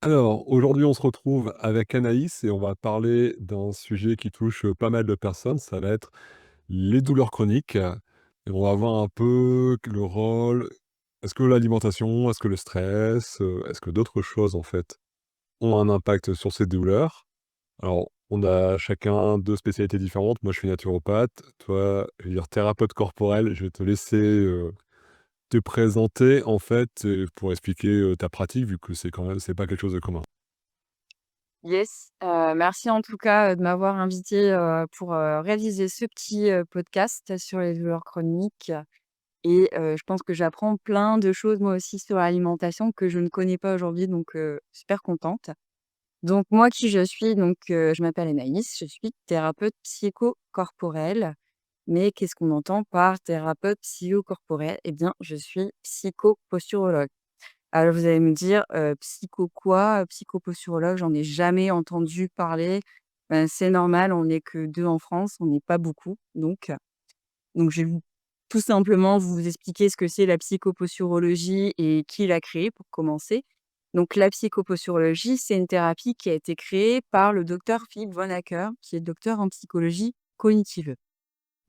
Alors, aujourd'hui, on se retrouve avec Anaïs et on va parler d'un sujet qui touche pas mal de personnes. Ça va être les douleurs chroniques. Et on va voir un peu le rôle. Est-ce que l'alimentation, est-ce que le stress, est-ce que d'autres choses, en fait, ont un impact sur ces douleurs? Alors, on a chacun deux spécialités différentes. Moi, je suis naturopathe. Toi, je vais dire thérapeute corporel. Je vais te laisser te présenter, en fait, pour expliquer ta pratique, vu que c'est pas quelque chose de commun. Yes, merci en tout cas, de m'avoir invitée, pour, réaliser ce petit, podcast sur les douleurs chroniques et je pense que j'apprends plein de choses moi aussi sur l'alimentation que je ne connais pas aujourd'hui donc super contente. Donc moi qui je suis? Donc je m'appelle Anaïs, je suis thérapeute psychocorporelle. Mais qu'est-ce qu'on entend par thérapeute psychocorporelle? Eh bien, je suis psychoposturologue. Alors vous allez me dire, psycho quoi? Psychoposturologue, j'en ai jamais entendu parler. Ben, c'est normal, on n'est que 2 en France, on n'est pas beaucoup donc je vais tout simplement vous expliquer ce que c'est la psychoposturologie et qui l'a créée pour commencer. Donc la psychoposturologie, c'est une thérapie qui a été créée par le docteur Philippe von Acker, qui est docteur en psychologie cognitive.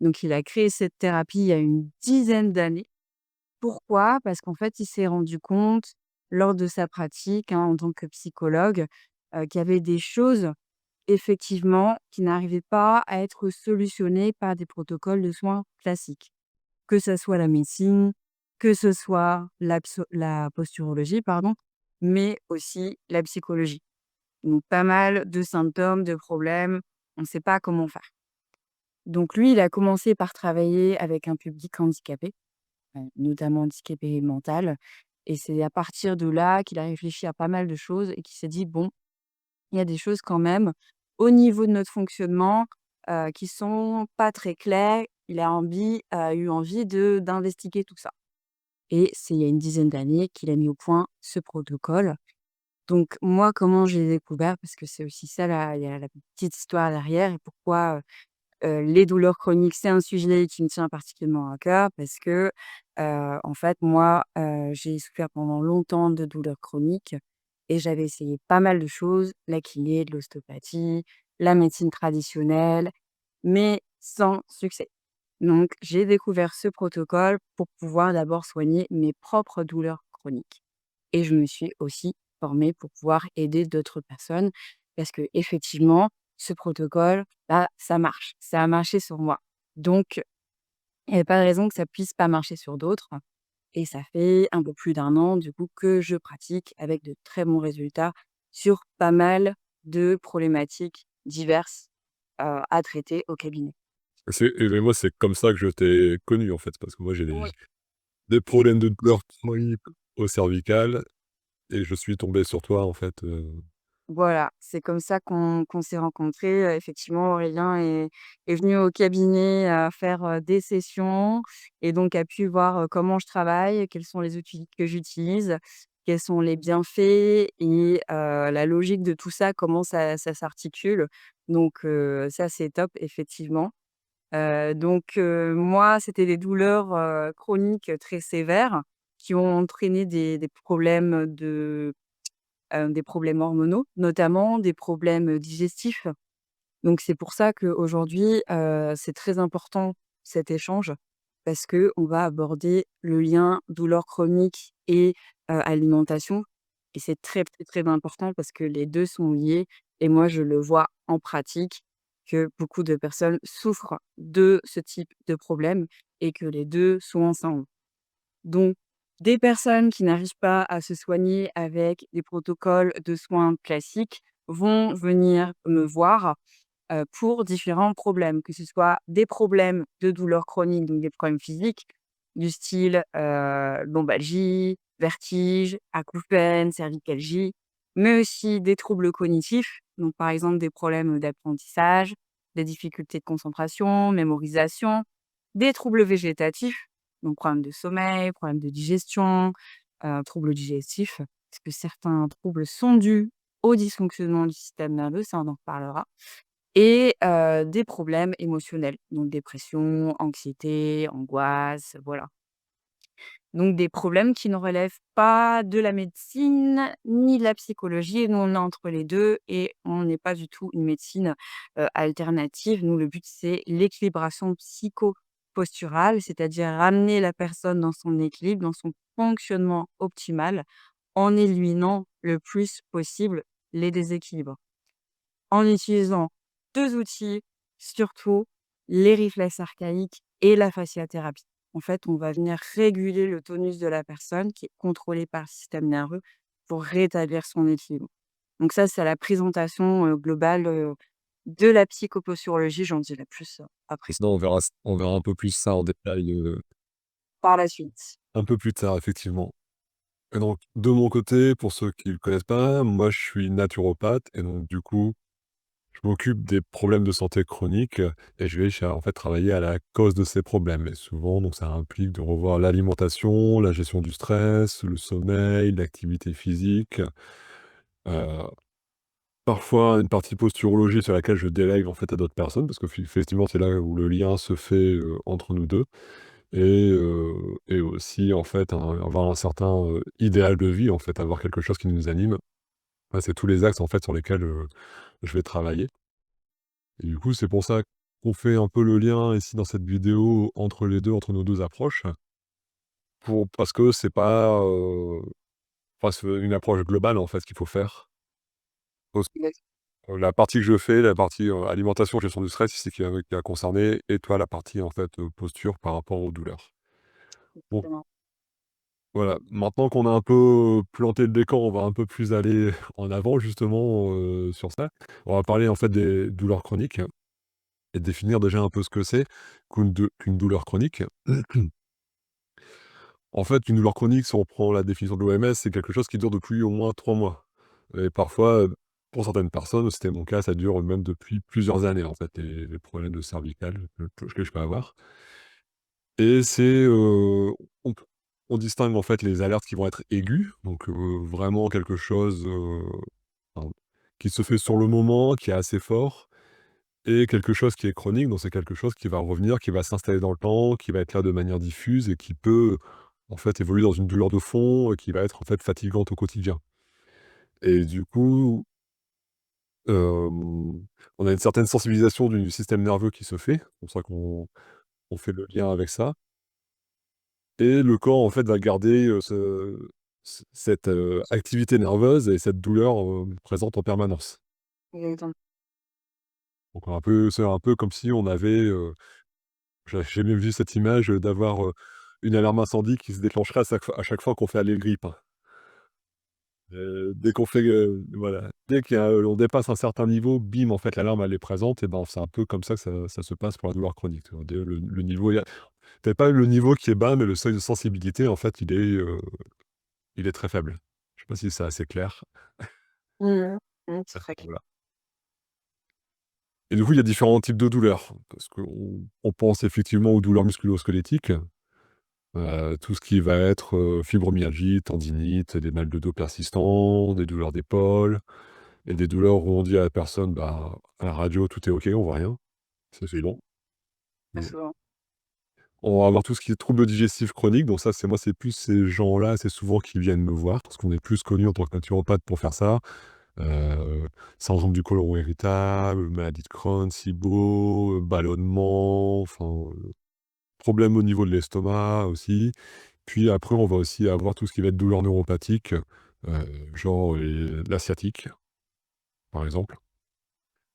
Donc il a créé cette thérapie il y a une dizaine d'années. Pourquoi? Parce qu'en fait, il s'est rendu compte lors de sa pratique, hein, en tant que psychologue, qu'il y avait des choses, effectivement, qui n'arrivaient pas à être solutionnées par des protocoles de soins classiques. Que ça soit la médecine, que ce soit la posturologie, pardon, mais aussi la psychologie. Donc pas mal de symptômes, de problèmes, on ne sait pas comment faire. Donc lui, il a commencé par travailler avec un public handicapé. Notamment handicapé mental et c'est à partir de là qu'il a réfléchi à pas mal de choses et qu'il s'est dit: «Bon, il y a des choses quand même au niveau de notre fonctionnement, qui sont pas très claires». Il a eu envie de d'investiguer tout ça et c'est il y a une dizaine d'années qu'il a mis au point ce protocole. Donc moi, comment j'ai découvert? Parce que c'est aussi ça, il y a la petite histoire derrière et pourquoi, les douleurs chroniques, c'est un sujet qui me tient particulièrement à cœur parce que, en fait, moi, j'ai souffert pendant longtemps de douleurs chroniques et j'avais essayé pas mal de choses, la kiné, de l'ostéopathie, la médecine traditionnelle, mais sans succès. Donc j'ai découvert ce protocole pour pouvoir d'abord soigner mes propres douleurs chroniques et je me suis aussi formée pour pouvoir aider d'autres personnes parce que effectivement, ce protocole, bah, ça marche. Ça a marché sur moi. Donc il y a pas de raison que ça puisse pas marcher sur d'autres et ça fait un peu plus d'un an, du coup, que je pratique avec de très bons résultats sur pas mal de problématiques diverses, à traiter au cabinet. Mais moi, c'est comme ça que je t'ai connu, en fait, parce que moi, j'ai Oui. des problèmes de douleur chronique au cervical et je suis tombé sur toi, en fait, Voilà, c'est comme ça qu'on s'est rencontrés. Effectivement, Aurélien est venu au cabinet, faire, des sessions et donc a pu voir, comment je travaille, quels sont les outils que j'utilise, quels sont les bienfaits et la logique de tout ça, comment ça s'articule. Donc ça, c'est top, effectivement. Moi, c'était des douleurs, chroniques très sévères qui ont entraîné des problèmes des problèmes hormonaux, notamment des problèmes, digestifs. Donc c'est pour ça qu'aujourd'hui, c'est très important cet échange parce qu'on va aborder le lien douleur chronique et alimentation et c'est très, très, très important parce que les 2 sont liés et moi je le vois en pratique que beaucoup de personnes souffrent de ce type de problème et que les 2 sont ensemble. Donc, des personnes qui n'arrivent pas à se soigner avec des protocoles de soins classiques vont venir me voir, pour différents problèmes, que ce soit des problèmes de douleurs chroniques, donc des problèmes physiques du style, lombalgie, vertige, acouphènes, cervicalgie, mais aussi des troubles cognitifs, donc par exemple des problèmes d'apprentissage, des difficultés de concentration, mémorisation, des troubles végétatifs, donc problèmes de sommeil, problèmes de digestion, troubles digestifs, parce que certains troubles sont dus au dysfonctionnement du système nerveux, ça on en reparlera et des problèmes émotionnels, donc dépression, anxiété, angoisse, voilà. Donc des problèmes qui ne relèvent pas de la médecine ni de la psychologie. Nous, on est entre les 2 et on n'est pas du tout une médecine, alternative. Nous, le but, c'est l'équilibration psycho-posturale, c'est-à-dire ramener la personne dans son équilibre, dans son fonctionnement optimal, en éliminant le plus possible les déséquilibres. En utilisant 2 outils, surtout les réflexes archaïques et la fasciathérapie. En fait, on va venir réguler le tonus de la personne qui est contrôlé par le système nerveux pour rétablir son équilibre. Donc ça, c'est la présentation, globale, de la psychoposturologie. J'en dirai plus, après, Sinon on verra un peu plus ça en détail, par la suite. un peu plus tard effectivement. Et donc de mon côté, pour ceux qui ne le connaissent pas, moi je suis naturopathe et donc du coup, je m'occupe des problèmes de santé chroniques, et je vais en fait travailler à la cause de ces problèmes et souvent donc ça implique de revoir l'alimentation, la gestion du stress, le sommeil, l'activité physique, heu, parfois une partie posturologie sur laquelle je délègue en fait à d'autres personnes parce que effectivement c'est là où le lien se fait, entre nous 2. Et aussi en fait avoir un certain, idéal de vie en fait, avoir quelque chose qui nous anime. Ouais, c'est tous les axes en fait sur lesquels, je vais travailler et du coup c'est pour ça qu'on fait un peu le lien ici dans cette vidéo entre les 2, entre nos 2 approches, parce que c'est pas, enfin c'est une approche globale en fait qu'il faut faire. Parce la partie que je fais, la partie, alimentation, gestion du stress, c'est qui a concerné et toi la partie en fait, posture par rapport aux douleurs. Bon, Exactement. voilà, maintenant qu'on a un peu planté le décor, on va un peu plus aller en avant justement, sur ça. On va parler en fait des douleurs chroniques et définir déjà un peu ce que c'est qu'une douleur chronique. En fait, une douleur chronique, si on prend la définition de l'OMS, c'est quelque chose qui dure depuis au moins 3 mois et parfois, pour certaines personnes, c'était mon cas, ça dure même depuis plusieurs années en fait, les problèmes de cervical que je peux avoir. Et on p on distingue en fait les alertes qui vont être aiguës, donc vraiment quelque chose, enfin, qui se fait sur le moment, qui est assez fort et quelque chose qui est chronique, donc c'est quelque chose qui va revenir, qui va s'installer dans le temps, qui va être là de manière diffuse et qui peut, en fait, évoluer dans une douleur de fond, qui va être en fait fatigante au quotidien. Et du coup, on a une certaine sensibilisation du système nerveux qui se fait, c'est pour ça qu'on fait le lien avec ça. Et le corps, en fait, va garder, cette, activité nerveuse et cette douleur, présente en permanence. Exactement. Donc c'est un peu comme si on avait, j'ai même vu cette image, d'avoir, une alarme incendie qui se déclencherait à chaque fois qu'on fait aller le grille-pain. Dès qu'on fait, voilà, dès on dépasse un certain niveau, bim, en fait, l'alarme, elle est présente et ben, c'est un peu comme ça que ça se passe pour la douleur chronique, tu vois? Le niveau, il y a peut-être pas le niveau qui est bas, mais le seuil de sensibilité, en fait, il est très faible. Je sais pas si c'est assez clair? Mmh. Mmh, c'est très clair. Voilà. Et du coup, il y a différents types de douleurs, parce qu'on pense effectivement aux douleurs musculo-squelettiques, tout ce qui va être, fibromyalgie, tendinite, des mal de dos persistants, des douleurs d'épaule et des douleurs où on dit à la personne: «Bah, à la radio, tout est OK, on voit rien». Ça, c'est bon. Très Mmh. souvent. On va avoir tout ce qui est troubles digestifs chroniques, donc ça, c'est plus ces gens-là, c'est souvent qui viennent me voir, parce qu'on est plus connus en tant que naturopathe pour faire ça. Syndrome du côlon irritable, maladie de Crohn, SIBO, ballonnement, enfin, problème au niveau de l'estomac aussi. Puis après, on va aussi avoir tout ce qui va être douleur neuropathique, genre, la sciatique, par exemple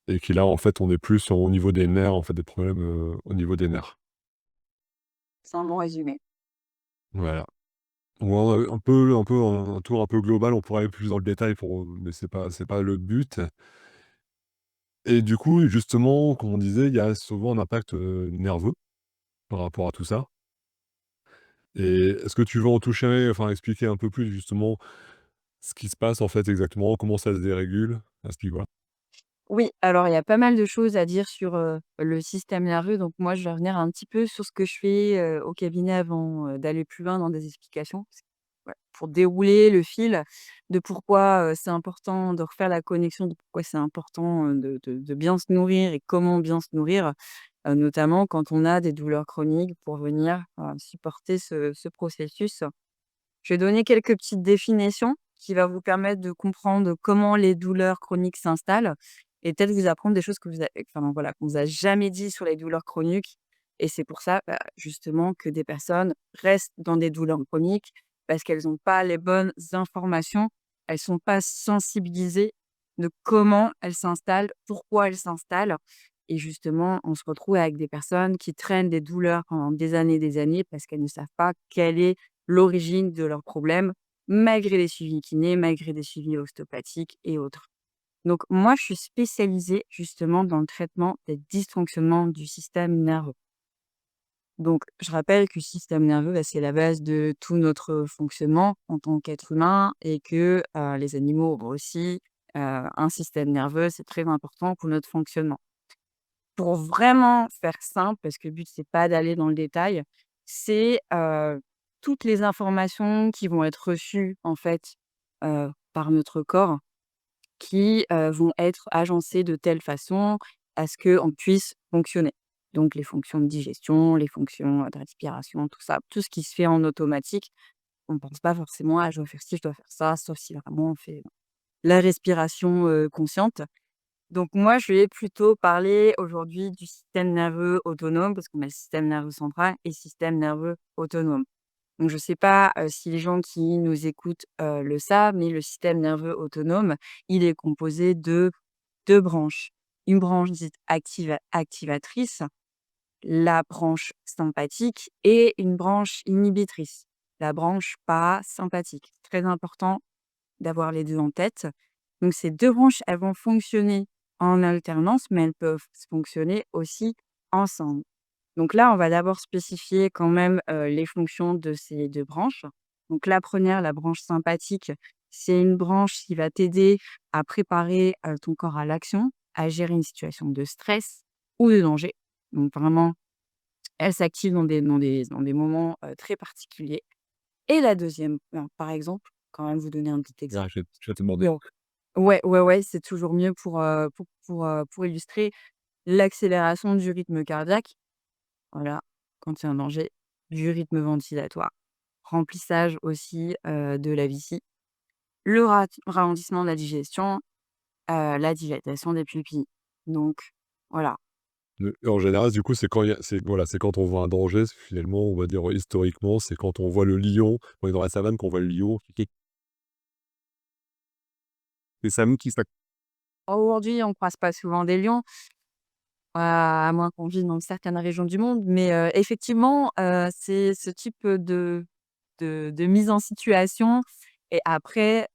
et qui là, en fait, on est plus au niveau des nerfs, en fait, des problèmes, au niveau des nerfs. C'est un bon résumé. Voilà. Ou un peu un tour un peu global, on pourrait aller plus dans le détail mais c'est pas le but. Et du coup, justement, comme on disait, il y a souvent un impact, nerveux par rapport à tout ça. Et est-ce que tu veux en toucher enfin, expliquer un peu plus justement ce qui se passe, en fait, exactement? Comment ça se dérégule à ce niveau-là? Oui, alors il y a pas mal de choses à dire sur, le système nerveux. Donc moi, je vais revenir un petit peu sur ce que je fais, au cabinet avant, d'aller plus loin dans des explications. Ouais, pour dérouler le fil de pourquoi, c'est important de refaire la connexion, de pourquoi c'est important, de bien se nourrir et comment bien se nourrir. notamment quand on a des douleurs chroniques pour venir, supporter ce processus. Je vais donner quelques petites définitions qui va vous permettre de comprendre comment les douleurs chroniques s'installent et peut-être vous apprendre des choses que vous a enfin, voilà, qu'on vous a jamais dit sur les douleurs chroniques et c'est pour ça, justement que des personnes restent dans des douleurs chroniques parce qu'elles ont pas les bonnes informations. Elles sont pas sensibilisées de comment elles s'installent, pourquoi elles s'installent et justement, on se retrouve avec des personnes qui traînent des douleurs pendant des années parce qu'elles ne savent pas quelle est l'origine de leurs problèmes, malgré les suivis kinés, malgré des suivis ostéopathiques et autres. Donc moi, je suis spécialisée justement dans le traitement des dysfonctionnements du système nerveux. Donc je rappelle que le système nerveux, c'est la base de tout notre fonctionnement en tant qu'être humain et que, les animaux ont aussi, un système nerveux, c'est très important pour notre fonctionnement. Pour vraiment faire simple, parce que le but c'est pas d'aller dans le détail, c'est, toutes les informations qui vont être reçues en fait, par notre corps qui, vont être agencées de telle façon à ce qu'on puisse fonctionner. Donc les fonctions de digestion, les fonctions, de respiration, tout ça, tout ce qui se fait en automatique. On ne pense pas forcément: «Ah je dois faire ci, je dois faire ça», sauf si vraiment on fait la respiration, consciente. Donc moi, je vais plutôt parler aujourd'hui du système nerveux autonome, parce qu'on a le système nerveux central et le système nerveux autonome. Donc je ne sais pas, si les gens qui nous écoutent, le savent, mais le système nerveux autonome, il est composé de 2 branches. Une branche dite activatrice, la branche sympathique et une branche inhibitrice, la branche parasympathique. Très important d'avoir les 2 en tête. Donc ces 2 branches, elles vont fonctionner en alternance, mais elles peuvent fonctionner aussi ensemble. Donc là, on va d'abord spécifier quand même, les fonctions de ces 2 branches. Donc la première, la branche sympathique, c'est une branche qui va t'aider à préparer, ton corps à l'action, à gérer une situation de stress ou de danger. Donc vraiment, elle s'active dans des moments, très particuliers. Et la deuxième, par exemple, quand même vous donner un petit Ah, exemple. je vais te demander. Donc ouais, ouais, ouais, c'est toujours mieux pour illustrer l'accélération du rythme cardiaque, voilà, quand il y a un danger, du rythme ventilatoire, remplissage aussi, de la vessie, le ralentissement de la digestion, la dilatation des pupilles. Donc voilà. En général, du coup, c'est quand il y a voilà, c'est quand on voit un danger, finalement, on va dire, historiquement, c'est quand on voit le lion, on est dans la savane, qu'on voit le lion qui et ça nous qui ça Aujourd'hui, on croise pas souvent des lions, à moins qu'on vive dans certaines régions du monde, mais effectivement, c'est ce type, de mise en situation et après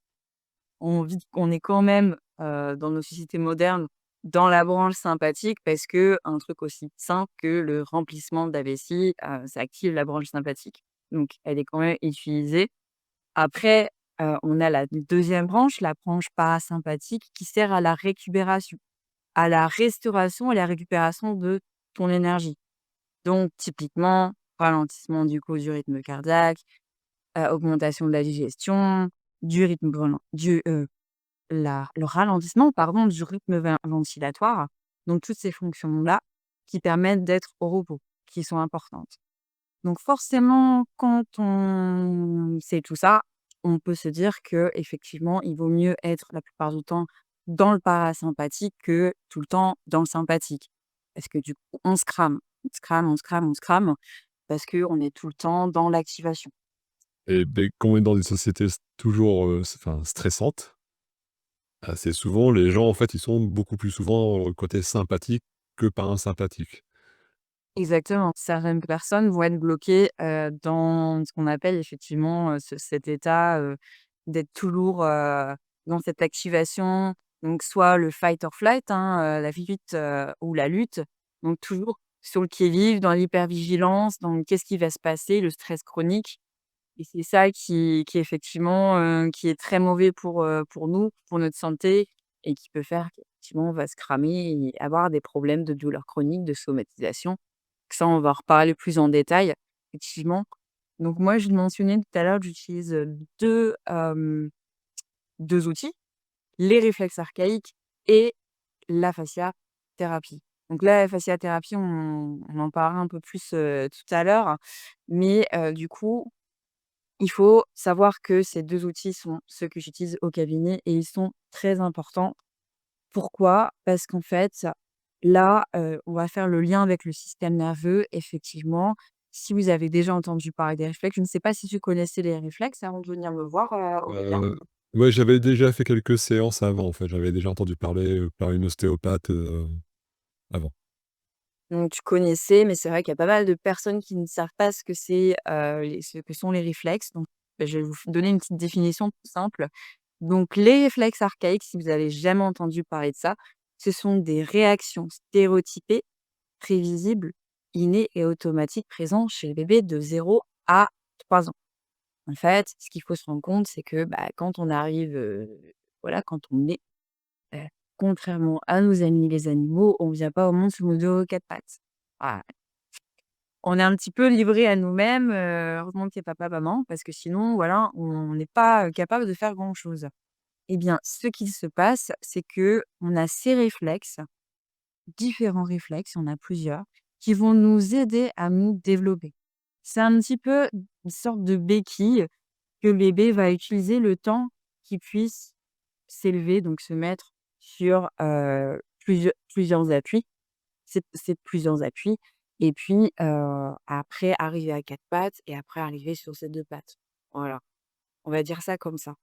on est quand même, dans nos sociétés modernes, dans la branche sympathique parce que un truc aussi simple que le remplissement de la vessie, ça active la branche sympathique. Donc elle est quand même utilisée. Après, on a la deuxième branche, la branche parasympathique qui sert à la récupération, à la restauration et la récupération de ton énergie. Donc typiquement, ralentissement du rythme cardiaque, augmentation de la digestion, du rythme brelan du, le ralentissement, pardon, du rythme ventilatoire. Donc toutes ces fonctions-là qui permettent d'être au repos, qui sont importantes. Donc forcément, quand on sait tout ça, on peut se dire que effectivement, il vaut mieux être la plupart du temps dans le parasympathique que tout le temps dans le sympathique. Parce que du coup, on se crame, on se crame, on se crame, on se crame, parce qu'on est tout le temps dans l'activation. et beh, quand on est dans des sociétés toujours, enfin, stressantes, assez souvent, les gens, en fait, ils sont beaucoup plus souvent, côté sympathique que parasympathique. Exactement. Certaines personnes vont être bloquées, dans ce qu'on appelle effectivement, cet état, d'être toujours, dans cette activation, donc soit le fight or flight, hein, la fuite, ou la lutte, donc toujours sur le qui-vive, dans l'hypervigilance, dans le «qu'est-ce qui va se passer?», le stress chronique et c'est ça qui effectivement, qui est très mauvais pour nous, pour notre santé et qui peut faire qu'effectivement on va se cramer et avoir des problèmes de douleurs chroniques, de somatisation. Ça, on va en reparler plus en détail, effectivement. Donc moi, je le mentionnais tout à l'heure, j'utilise, 2 outils, les réflexes archaïques et la fasciathérapie. Donc la fasciathérapie, on en parlera un peu plus, tout à l'heure. Mais du coup, il faut savoir que ces 2 outils sont ceux que j'utilise au cabinet et ils sont très importants. Pourquoi? Parce qu'en fait, là, on va faire le lien avec le système nerveux. Effectivement, si vous avez déjà entendu parler des réflexes, je ne sais pas si tu connaissais les réflexes avant de venir me voir, Aurélien? Heu, ouais, j'avais déjà fait quelques séances avant, en fait. J'avais déjà entendu parler, par une ostéopathe, avant. Donc tu connaissais, mais c'est vrai qu'il y a pas mal de personnes qui ne savent pas ce que c'est, ce que sont les réflexes. Donc, je vais vous donner une petite définition tout simple. Donc les réflexes archaïques, si vous avez jamais entendu parler de ça, ce sont des réactions stéréotypées, prévisibles, innées et automatiques présentes chez le bébé de 0 à 3 ans. En fait, ce qu'il faut se rendre compte, c'est que, bah, quand on arrive, voilà, quand on est contrairement à nos amis les animaux, on vient pas au monde sur nos 2 4 pattes. Voilà. On est un petit peu livré à nous-mêmes, heureusement qu'il y a papa, maman, parce que sinon, voilà, on n'est pas, capable de faire grand-chose. Eh bien, ce qu'il se passe, c'est que on a ces réflexes, différents réflexes, il y en a plusieurs, qui vont nous aider à nous développer. C'est un petit peu une sorte de béquille que le bébé va utiliser le temps qu'il puisse s'élever, donc se mettre sur, plusieurs appuis. C'est plusieurs appuis et puis, après arriver à 4 pattes et après arriver sur ses 2 pattes. Voilà, on va dire ça comme ça.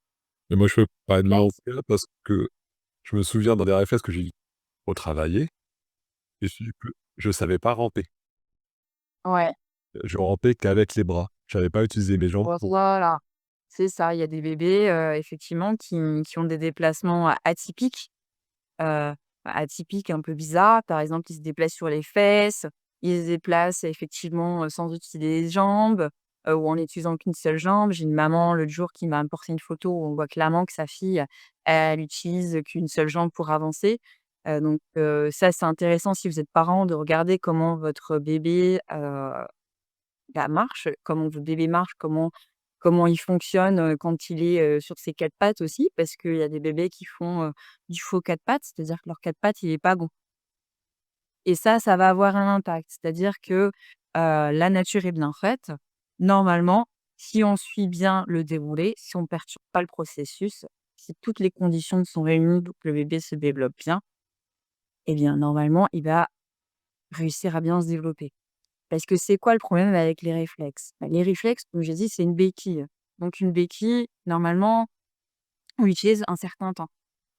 Mais moi, je peux parler de Là mon cas parce que je me souviens d'un des réflexes que j'ai retravaillé et c'est que je savais pas ramper. ouais, Je rampais qu'avec les bras. Je savais pas utiliser mes jambes pour voilà, c'est ça. Il y a des bébés, effectivement qui ont des déplacements atypiques. Atypiques, un peu bizarres. Par exemple, ils se déplacent sur les fesses, ils se déplacent effectivement, sans utiliser les jambes, ou en n'utilisant qu'une seule jambe. J'ai une maman l'autre jour qui m'a apporté une photo où on voit clairement que sa fille, elle utilise qu'une seule jambe pour avancer. Donc ça, c'est intéressant si vous êtes parent de regarder comment votre bébé, bah, marche, comment votre bébé marche, comment il fonctionne, quand il est, sur ses 4 pattes aussi, parce qu'il y a des bébés qui font, du faux 4 pattes, c'est-à-dire que leur 4 pattes, il est pas bon et ça va avoir un impact. C'est-à-dire que, la nature est bien faite. Normalement, si on suit bien le déroulé, si on ne perturbe pas le processus, si toutes les conditions sont réunies pour que le bébé se développe bien, eh bien, normalement, il va réussir à bien se développer. Parce que c'est quoi le problème avec les réflexes? Bah, les réflexes, comme j'ai dit, c'est une béquille. Donc une béquille, normalement, on l'utilise un certain temps.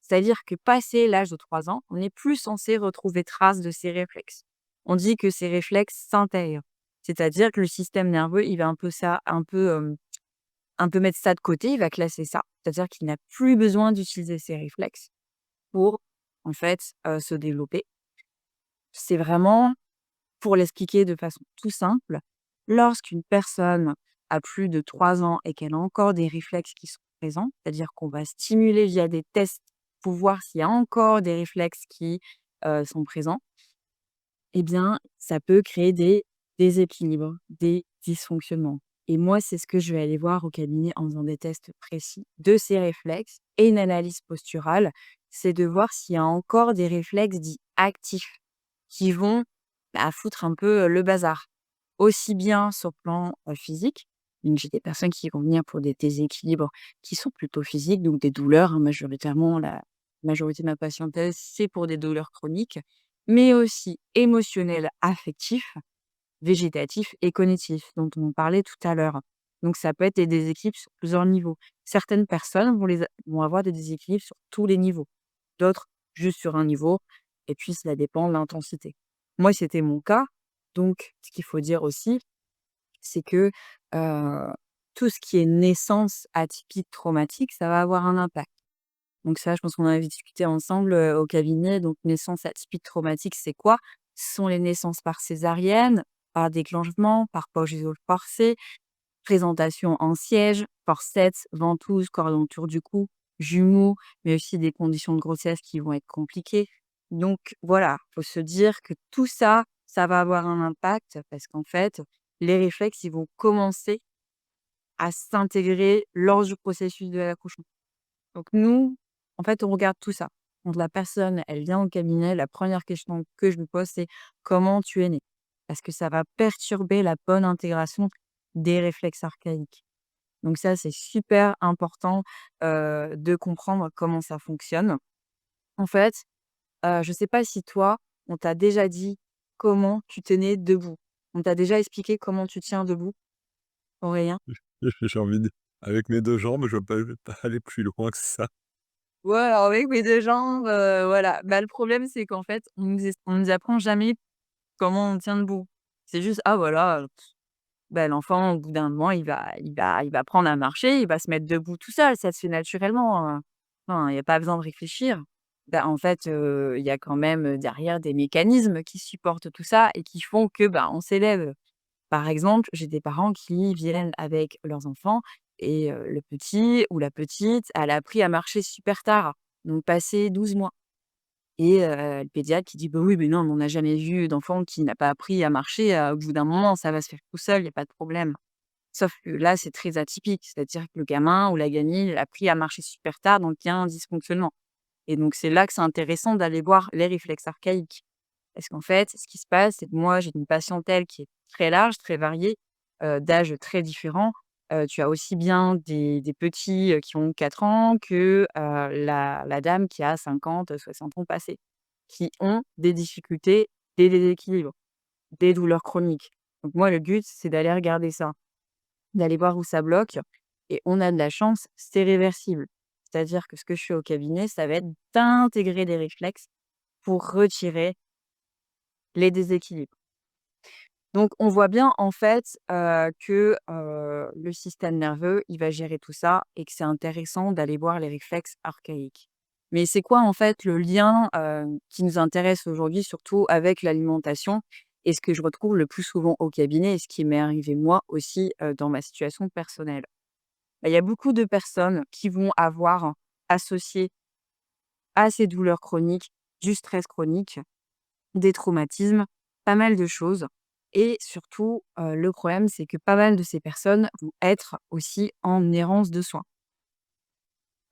C'est-à-dire que passé l'âge de 3 ans, on n'est plus censé retrouver trace de ces réflexes. On dit que ces réflexes s'intègrent. C'est-à-dire que le système nerveux, il va un peu ça, un peu mettre ça de côté, il va classer ça. C'est-à-dire qu'il n'a plus besoin d'utiliser ses réflexes pour, en fait, se développer. C'est vraiment pour l'expliquer de façon tout simple, lorsqu'une personne a plus de 3 ans et qu'elle a encore des réflexes qui sont présents, c'est-à-dire qu'on va stimuler via des tests pour voir s'il y a encore des réflexes qui, sont présents, eh bien, ça peut créer des déséquilibres, des dysfonctionnements et moi, c'est ce que je vais aller voir au cabinet en faisant des tests précis de ces réflexes et une analyse posturale. C'est de voir s'il y a encore des réflexes dits actifs qui vont, bah, foutre un peu, le bazar. Aussi bien sur le plan, physique, donc j'ai des personnes qui vont venir pour des déséquilibres qui sont plutôt physiques, donc des douleurs, hein, majoritairement la majorité de ma patientèle, c'est pour des douleurs chroniques, mais aussi émotionnels, affectifs, végétatifs et cognitifs, dont on parlait tout à l'heure. Donc ça peut être des déséquilibres sur plusieurs niveaux. Certaines personnes vont avoir des déséquilibres sur tous les niveaux, d'autres juste sur un niveau et puis cela dépend de l'intensité. Moi, c'était mon cas, donc ce qu'il faut dire aussi, c'est que, heu, tout ce qui est naissance atypique traumatique, ça va avoir un impact. Donc ça, je pense qu'on en avait discuté ensemble, au cabinet. Donc naissance atypique traumatique, c'est quoi? Ce sont les naissances par césarienne, par déclenchement, par poche forcée, présentation en siège, forceps, ventouse, cordon autour du cou, jumeaux, mais aussi des conditions de grossesse qui vont être compliquées. Donc voilà, faut se dire que tout ça, ça va avoir un impact parce qu'en fait, les réflexes, ils vont commencer à s'intégrer lors du processus de l'accouchement. Donc nous, en fait, on regarde tout ça. quand la personne, elle vient au cabinet, la première question que je lui pose, c'est: «Comment tu es né?» Parce que ça va perturber la bonne intégration des réflexes archaïques. Donc ça, c'est super important, de comprendre comment ça fonctionne. En fait, je ne sais pas si toi, on t'a déjà dit comment tu tenais debout? On t'a déjà expliqué comment tu tiens debout, Aurélien? J'ai envie de avec mes 2 jambes, je veux pas aller plus loin que ça. Ouais, alors avec mes 2 jambes, voilà. Bah, le problème, c'est qu'en fait, on nous apprend jamais comment on tient debout. C'est juste: «Ah voilà, bah, l'enfant, au bout d'un moment, il va apprendre à marcher, il va se mettre debout tout seul, ça se fait naturellement, enfin, il y a pas besoin de réfléchir». Bah, en fait, il y a quand même, derrière des mécanismes qui supportent tout ça et qui font que, bah, on s'élève. Par exemple, j'ai des parents qui viennent avec leurs enfants et le petit ou la petite, elle a appris à marcher super tard, donc passé 12 mois et le pédiatre qui dit: «Bah, oui, mais non, mais on n'a jamais vu d'enfant qui n'a pas appris à marcher, au bout d'un moment, ça va se faire tout seul, il y a pas de problème». Sauf que là, c'est très atypique, c'est-à-dire que le gamin ou la gamine, elle a appris à marcher super tard, donc il y a un dysfonctionnement et donc c'est là que c'est intéressant d'aller voir les réflexes archaïques. Parce qu'en fait, ce qui se passe, c'est que moi, j'ai une patientèle qui est très large, très variée, d'âges très différents. Tu as aussi bien des petits, qui ont 4 ans que, la dame qui a 50, 60 ans passés, qui ont des difficultés, des déséquilibres, des douleurs chroniques. Donc moi, le but, c'est d'aller regarder ça, d'aller voir où ça bloque et on a de la chance, c'est réversible. C'est-à-dire que ce que je fais au cabinet, ça va être d'intégrer des réflexes pour retirer les déséquilibres. Donc on voit bien en fait, que, le système nerveux, il va gérer tout ça et que c'est intéressant d'aller voir les réflexes archaïques. Mais c'est quoi en fait le lien, qui nous intéresse aujourd'hui surtout avec l'alimentation et ce que je retrouve le plus souvent au cabinet et ce qui m'est arrivé moi aussi, dans ma situation personnelle? Bah, il y a beaucoup de personnes qui vont avoir associé à ces douleurs chroniques, du stress chronique, des traumatismes, pas mal de choses et surtout, le problème, c'est que pas mal de ces personnes vont être aussi en errance de soins.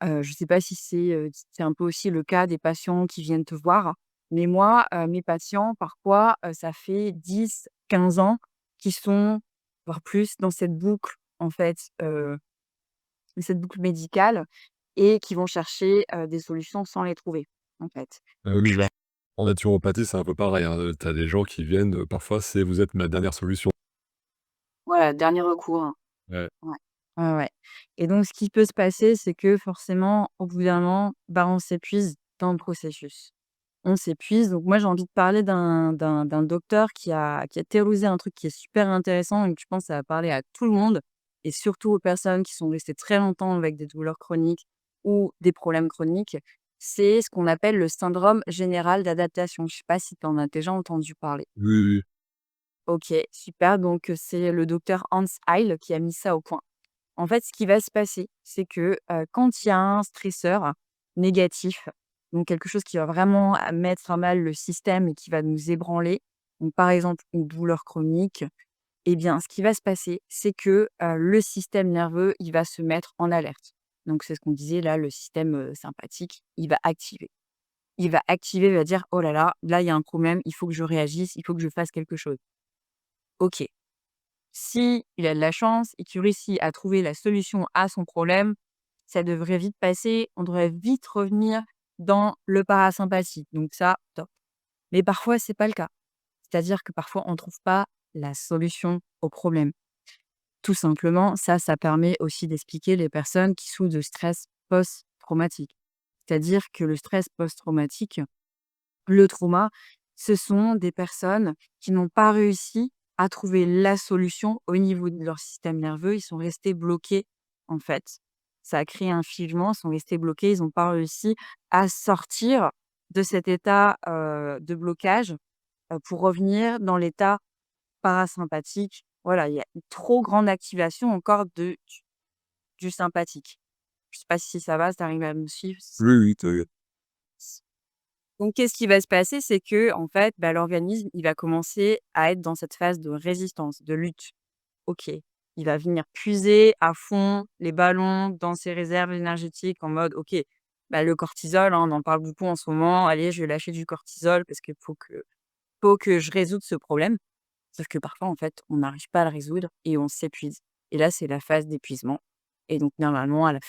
Je ne sais pas si c'est un peu aussi le cas des patients qui viennent te voir, mais moi, mes patients parfois, ça fait 10, 15 ans qu'ils sont, voire plus, dans cette boucle en fait, cette boucle médicale et qui vont chercher, des solutions sans les trouver, en fait. Oui, bah, en naturopathie, c'est un peu pareil, hein, tu des gens qui viennent, parfois c'est: «Vous êtes ma dernière solution». Voilà, dernier recours, hein. Ouais. Ouais. Ouais, ouais et donc ce qui peut se passer, c'est que forcément, au bout d'un moment, bah, on s'épuise dans le processus. On s'épuise donc moi, j'ai envie de parler d'un docteur qui a théorisé un truc qui est super intéressant et que je pense ça va parler à tout le monde et surtout aux personnes qui sont restées très longtemps avec des douleurs chroniques ou des problèmes chroniques. C'est ce qu'on appelle le syndrome général d'adaptation. Je sais pas si tu en as déjà entendu parler? Oui, oui. OK, super donc c'est le docteur Hans Heil qui a mis ça au point. En fait, ce qui va se passer, c'est que, quand il y a un stresseur négatif, donc quelque chose qui va vraiment mettre à mal le système et qui va nous ébranler, donc par exemple une douleur chronique, eh bien, ce qui va se passer, c'est que, le système nerveux, il va se mettre en alerte. Donc c'est ce qu'on disait là, le système, sympathique, il va activer. Il va activer, il va dire: «Oh là, il y a un problème, il faut que je réagisse, il faut que je fasse quelque chose». OK. Si il a de la chance et qu'il réussit à trouver la solution à son problème, ça devrait vite passer. On devrait vite revenir dans le parasympathique. Donc ça, top. Mais parfois, c'est pas le cas. C'est-à-dire que parfois, on ne trouve pas la solution au problème. Tout simplement, ça permet aussi d'expliquer les personnes qui souffrent de stress post-traumatique. C'est-à-dire que le stress post-traumatique, le trauma, ce sont des personnes qui n'ont pas réussi à trouver la solution au niveau de leur système nerveux. Ils sont restés bloqués, en fait. Ça a créé un figement, ils sont restés bloqués, ils n'ont pas réussi à sortir de cet état, de blocage, pour revenir dans l'état parasympathique. Voilà, il y a une trop grande activation encore de du sympathique. Je sais pas si ça va, si tu arrives à me suivre? Oui, oui, tu Donc qu'est-ce qui va se passer? C'est que en fait, bah, l'organisme, il va commencer à être dans cette phase de résistance, de lutte. OK. Il va venir puiser à fond les ballons dans ses réserves énergétiques en mode: «OK, bah, le cortisol, hein, on en parle beaucoup en ce moment. «Allez, je vais lâcher du cortisol parce qu'il faut que je résoudre ce problème». Sauf que parfois, en fait, on n'arrive pas à le résoudre et on s'épuise. Et là, c'est la phase d'épuisement. Et donc normalement, à la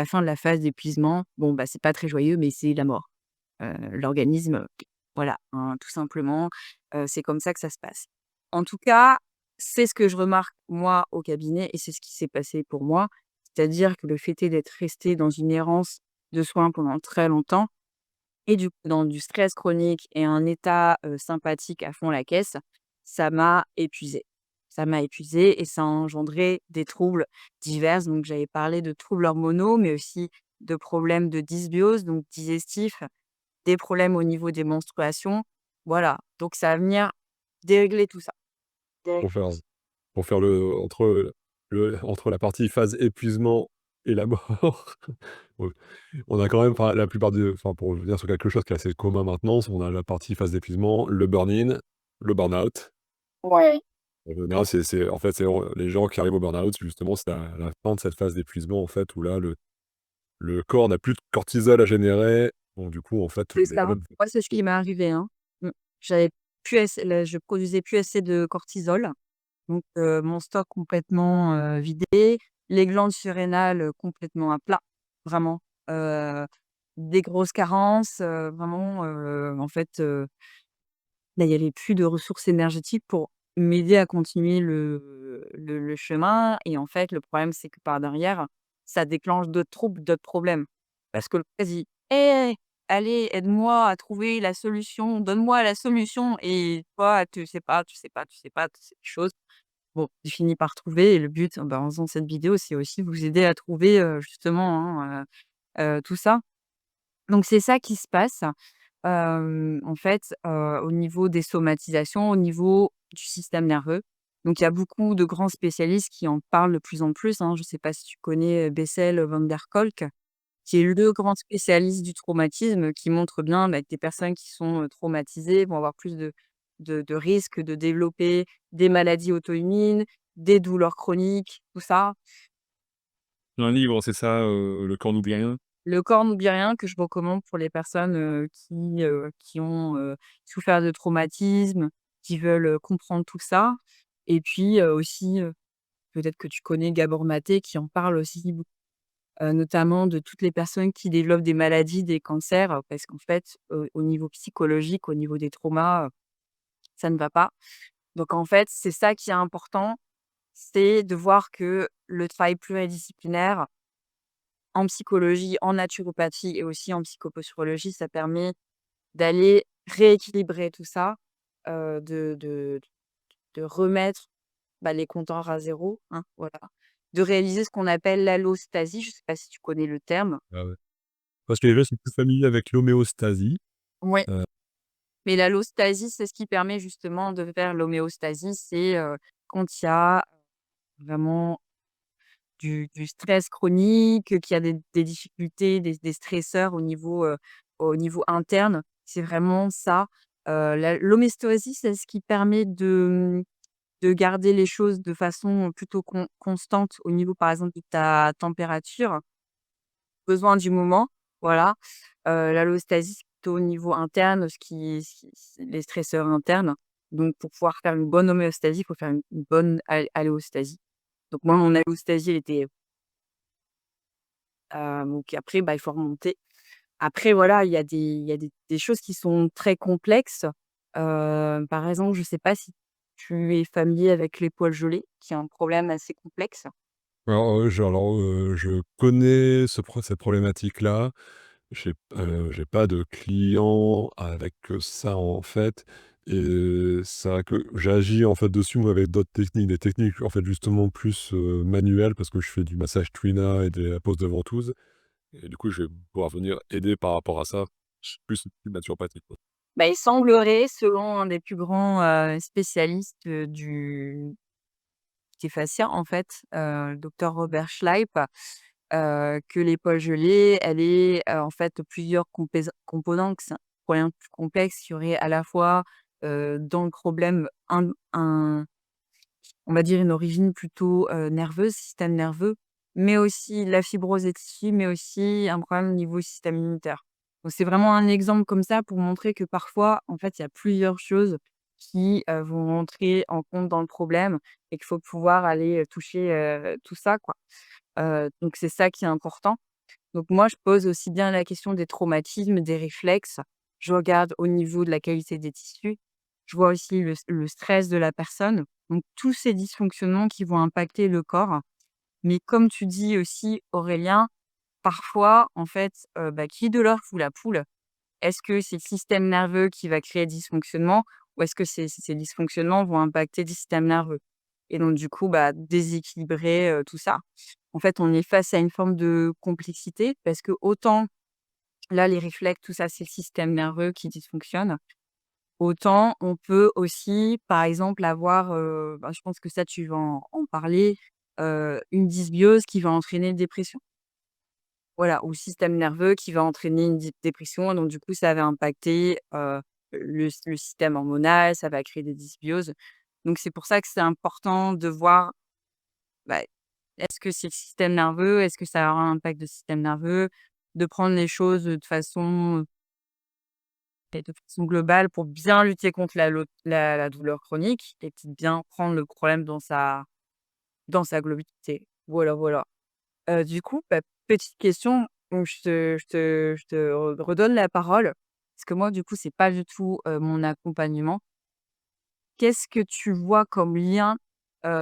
fin de la phase d'épuisement, bon, bah, c'est pas très joyeux, mais c'est la mort. L'organisme, voilà, hein, tout simplement, c'est comme ça que ça se passe. En tout cas, c'est ce que je remarque moi au cabinet et c'est ce qui s'est passé pour moi. C'est-à-dire que le fait est d'être resté dans une errance de soins pendant très longtemps et du coup dans du stress chronique et un état, sympathique à fond la caisse, ça m'a épuisée. Ça m'a épuisée et ça a engendré des troubles divers. Donc j'avais parlé de troubles hormonaux, mais aussi de problèmes de dysbiose, donc digestifs, des problèmes au niveau des menstruations. Voilà, donc ça va venir dérégler tout ça. Pour Dérégler faire pour faire entre la partie phase épuisement et la mort. Ouais, on a quand même, enfin, la plupart des enfin, pour venir sur quelque chose qui est assez commun maintenant, on a la partie phase d'épuisement, le burn-in, le burn-out. Ouais. En général, c'est en fait, c'est les gens qui arrivent au burn-out, justement, c'est la fin de cette phase d'épuisement, en fait, où là, le corps n'a plus de cortisol à générer, donc du coup, en fait, C'est les ça. hormones. Moi, c'est ce qui m'est arrivé, hein. Mmh. J'avais plus assez je produisais plus assez de cortisol, donc mon stock complètement, vidé, les glandes surrénales, complètement à plat, vraiment, heu, des grosses carences, vraiment, en fait, bah, il y avait plus de ressources énergétiques pour m'aider à continuer le chemin et en fait, le problème, c'est que par derrière, ça déclenche d'autres troubles, d'autres problèmes. Parce que le corps dit: «Eh, allez, aide-moi à trouver la solution, donne-moi la solution» et toi, tu sais pas, tu sais pas, tu sais pas, tu sais des choses. Bon, j'ai fini par trouver et le but, bah, en faisant cette vidéo, c'est aussi de vous aider à trouver, justement, hein, tout ça. Donc c'est ça qui se passe. En fait, au niveau des somatisations, au niveau du système nerveux. Donc il y a beaucoup de grands spécialistes qui en parlent de plus en plus, hein. Je ne sais pas si tu connais, Bessel van der Kolk, qui est le grand spécialiste du traumatisme, qui montre bien, bah, que des personnes qui sont, traumatisées vont avoir plus de risques de développer des maladies auto-immunes, des douleurs chroniques, tout ça. Un livre, c'est ça, Le corps n'oublie rien? Le corps n'oublie rien que je recommande pour les personnes, qui ont, souffert de traumatisme, qui veulent, comprendre tout ça et puis, aussi, peut-être que tu connais Gabor Maté qui en parle aussi beaucoup, notamment de toutes les personnes qui développent des maladies, des cancers, parce qu'en fait, au niveau psychologique, au niveau des traumas, ça ne va pas. Donc en fait, c'est ça qui est important, c'est de voir que le travail pluridisciplinaire en psychologie, en naturopathie et aussi en psychoposturologie, ça permet d'aller rééquilibrer tout ça, de remettre, bah, les compteurs à zéro, hein, voilà. De réaliser ce qu'on appelle l'allostasie, je ne sais pas si tu connais le terme? Ah ouais. Parce que les gens sont plus familiers avec l'homéostasie. Ouais. Heu, Mais l'allostasie, c'est ce qui permet justement de faire l'homéostasie, c'est, quand il y a vraiment du stress chronique, qu'il y a des difficultés, des stresseurs au niveau interne. C'est vraiment ça. La l'homéostasie, c'est ce qui permet de garder les choses de façon plutôt constante au niveau, par exemple, de ta température, besoin du moment, voilà. L'allostasie, c'est plutôt au niveau interne, ce qui les stresseurs internes. Donc pour pouvoir faire une bonne homéostasie, il faut faire une bonne allostasie. Donc moi, mon allostasie, elle était donc après, bah, il faut remonter. Après voilà, il y a des choses qui sont très complexes. Par exemple, je ne sais pas si tu es familier avec les poils gelés, qui est un problème assez complexe? je connais cette problématique-là. J'ai pas de clients avec, ça, en fait, et c'est vrai que j'agis, en fait, dessus, moi, avec d'autres techniques, des techniques, en fait, justement plus, manuelles, parce que je fais du massage Tuina et de la pose de ventouse, et du coup, je vais pouvoir venir aider par rapport à ça. Je suis plus naturopathique, quoi. Bah, il semblerait, selon un des plus grands, spécialistes, du des fascias, en fait, le docteur Robert Schleip, que les poils gelés, elle est, en fait, plusieurs composants, que c'est un problème plus complexe. Qui aurait à la fois, dans le problème on va dire une origine plutôt, nerveuse, système nerveux. mais aussi la fibrose des tissus, mais aussi un problème au niveau système immunitaire. Donc c'est vraiment un exemple comme ça pour montrer que parfois, en fait, il y a plusieurs choses qui, vont rentrer en compte dans le problème et qu'il faut pouvoir aller, toucher, tout ça, quoi. Donc c'est ça qui est important. Donc moi, je pose aussi bien la question des traumatismes, des réflexes. Je regarde au niveau de la qualité des tissus. Je vois aussi le stress de la personne. Donc tous ces dysfonctionnements qui vont impacter le corps. Mais comme tu dis aussi, Aurélien, parfois, en fait, qui de l'œuf ou la poule? Est-ce que c'est le système nerveux qui va créer dysfonctionnement ou est-ce que ces dysfonctionnements vont impacter le système nerveux? Et donc du coup, déséquilibrer, tout ça. En fait, on est face à une forme de complexité parce que autant là, les réflexes, tout ça, c'est le système nerveux qui dysfonctionne, autant on peut aussi, par exemple, avoir, je pense que ça, tu vas en parler, une dysbiose qui va entraîner une dépression. Voilà, ou le système nerveux qui va entraîner une dépression, donc du coup, ça va impacter, le système hormonal, ça va créer des dysbioses. Donc c'est pour ça que c'est important de voir, bah, est-ce que c'est le système nerveux? Est-ce que ça aura un impact de système nerveux? De prendre les choses, de façon globale pour bien lutter contre la douleur chronique et puis bien prendre le problème dans sa globalité. Voilà, voilà. Du coup, petite question, donc je te redonne la parole, parce que moi, du coup, c'est pas du tout, mon accompagnement. Qu'est-ce que tu vois comme lien,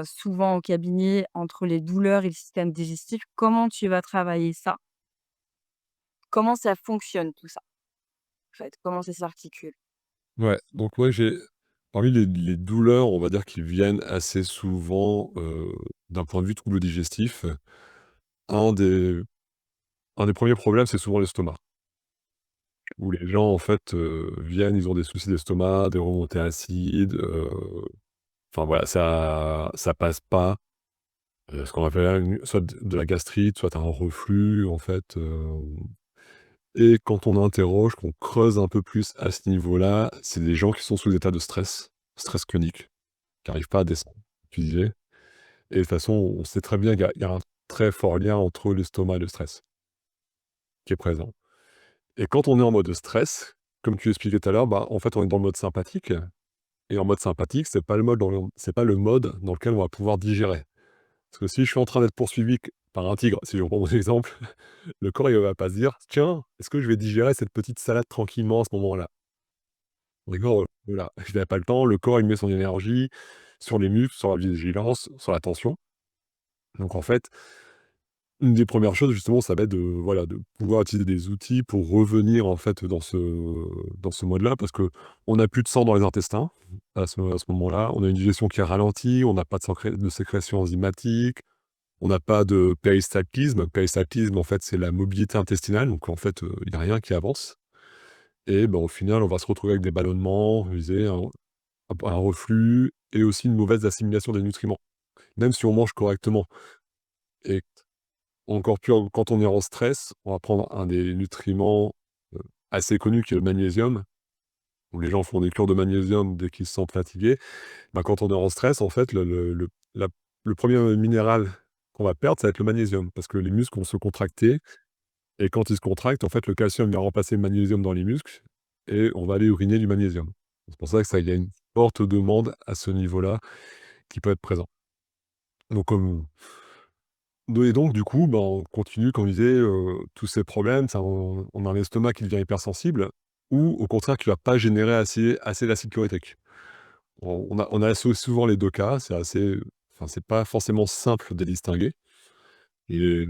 souvent au cabinet entre les douleurs et le système digestif? Comment tu vas travailler ça? Comment ça fonctionne tout ça, en fait? Comment ça s'articule? Ouais, donc ouais, j'ai parmi les douleurs, on va dire, qui viennent assez souvent, d'un point de vue trouble digestif, un des un des premiers problèmes, c'est souvent l'estomac. Où les gens, en fait, viennent, ils ont des soucis d'estomac, des remontées acides, enfin voilà, ça passe pas, ce qu'on appelle une soit de la gastrite, soit un reflux, en fait, et quand on interroge, qu'on creuse un peu plus à ce niveau-là, c'est des gens qui sont sous état de stress, stress chronique, qui n'arrivent pas à descendre, tu disais. Et de toute façon, on sait très bien qu'il y a un très fort lien entre l'estomac et le stress, qui est présent. Et quand on est en mode stress, comme tu expliquais tout à l'heure, en fait, on est dans le mode sympathique. Et en mode sympathique, c'est pas le mode dans lequel on va pouvoir digérer. Parce que si je suis en train d'être poursuivi par un tigre, si je reprends mon exemple, le corps, il va pas se dire: «Tiens, est-ce que je vais digérer cette petite salade tranquillement à ce moment-là?» Le corps, voilà, il a pas le temps, le corps, il met son énergie sur les muscles, sur la vigilance, sur la tension. Donc en fait, une des premières choses justement, ça va être voilà, de pouvoir utiliser des outils pour revenir en fait dans ce mode-là, parce que on n'a plus de sang dans les intestins à ce moment-là. On a une digestion qui est ralentie, on n'a pas de sécrétion enzymatique, on n'a pas de péristaltisme. Péristaltisme, en fait, c'est la mobilité intestinale, donc en fait, il y a rien qui avance et au final, on va se retrouver avec des ballonnements, je disais, un reflux et aussi une mauvaise assimilation des nutriments, même si on mange correctement. Et encore plus quand on est en stress, on va prendre un des nutriments, heu, assez connu qui est le magnésium, où les gens font des cures de magnésium dès qu'ils se sentent fatigués. Quand on est en stress, en fait, la le 1er minéral qu'on va perdre, ça va être le magnésium, parce que les muscles vont se contracter et quand ils se contractent, en fait, le calcium vient remplacer le magnésium dans les muscles et on va aller uriner du magnésium. C'est pour ça que ça il y a une forte demande à ce niveau-là qui peut être présent. Donc comme Et donc du coup, on continue, comme je disais, tous ces problèmes, ça on a un estomac qui devient hypersensible ou au contraire qui va pas générer assez d'acide chlorhydrique. On a assez souvent les 2 cas, c'est pas forcément simple de les distinguer et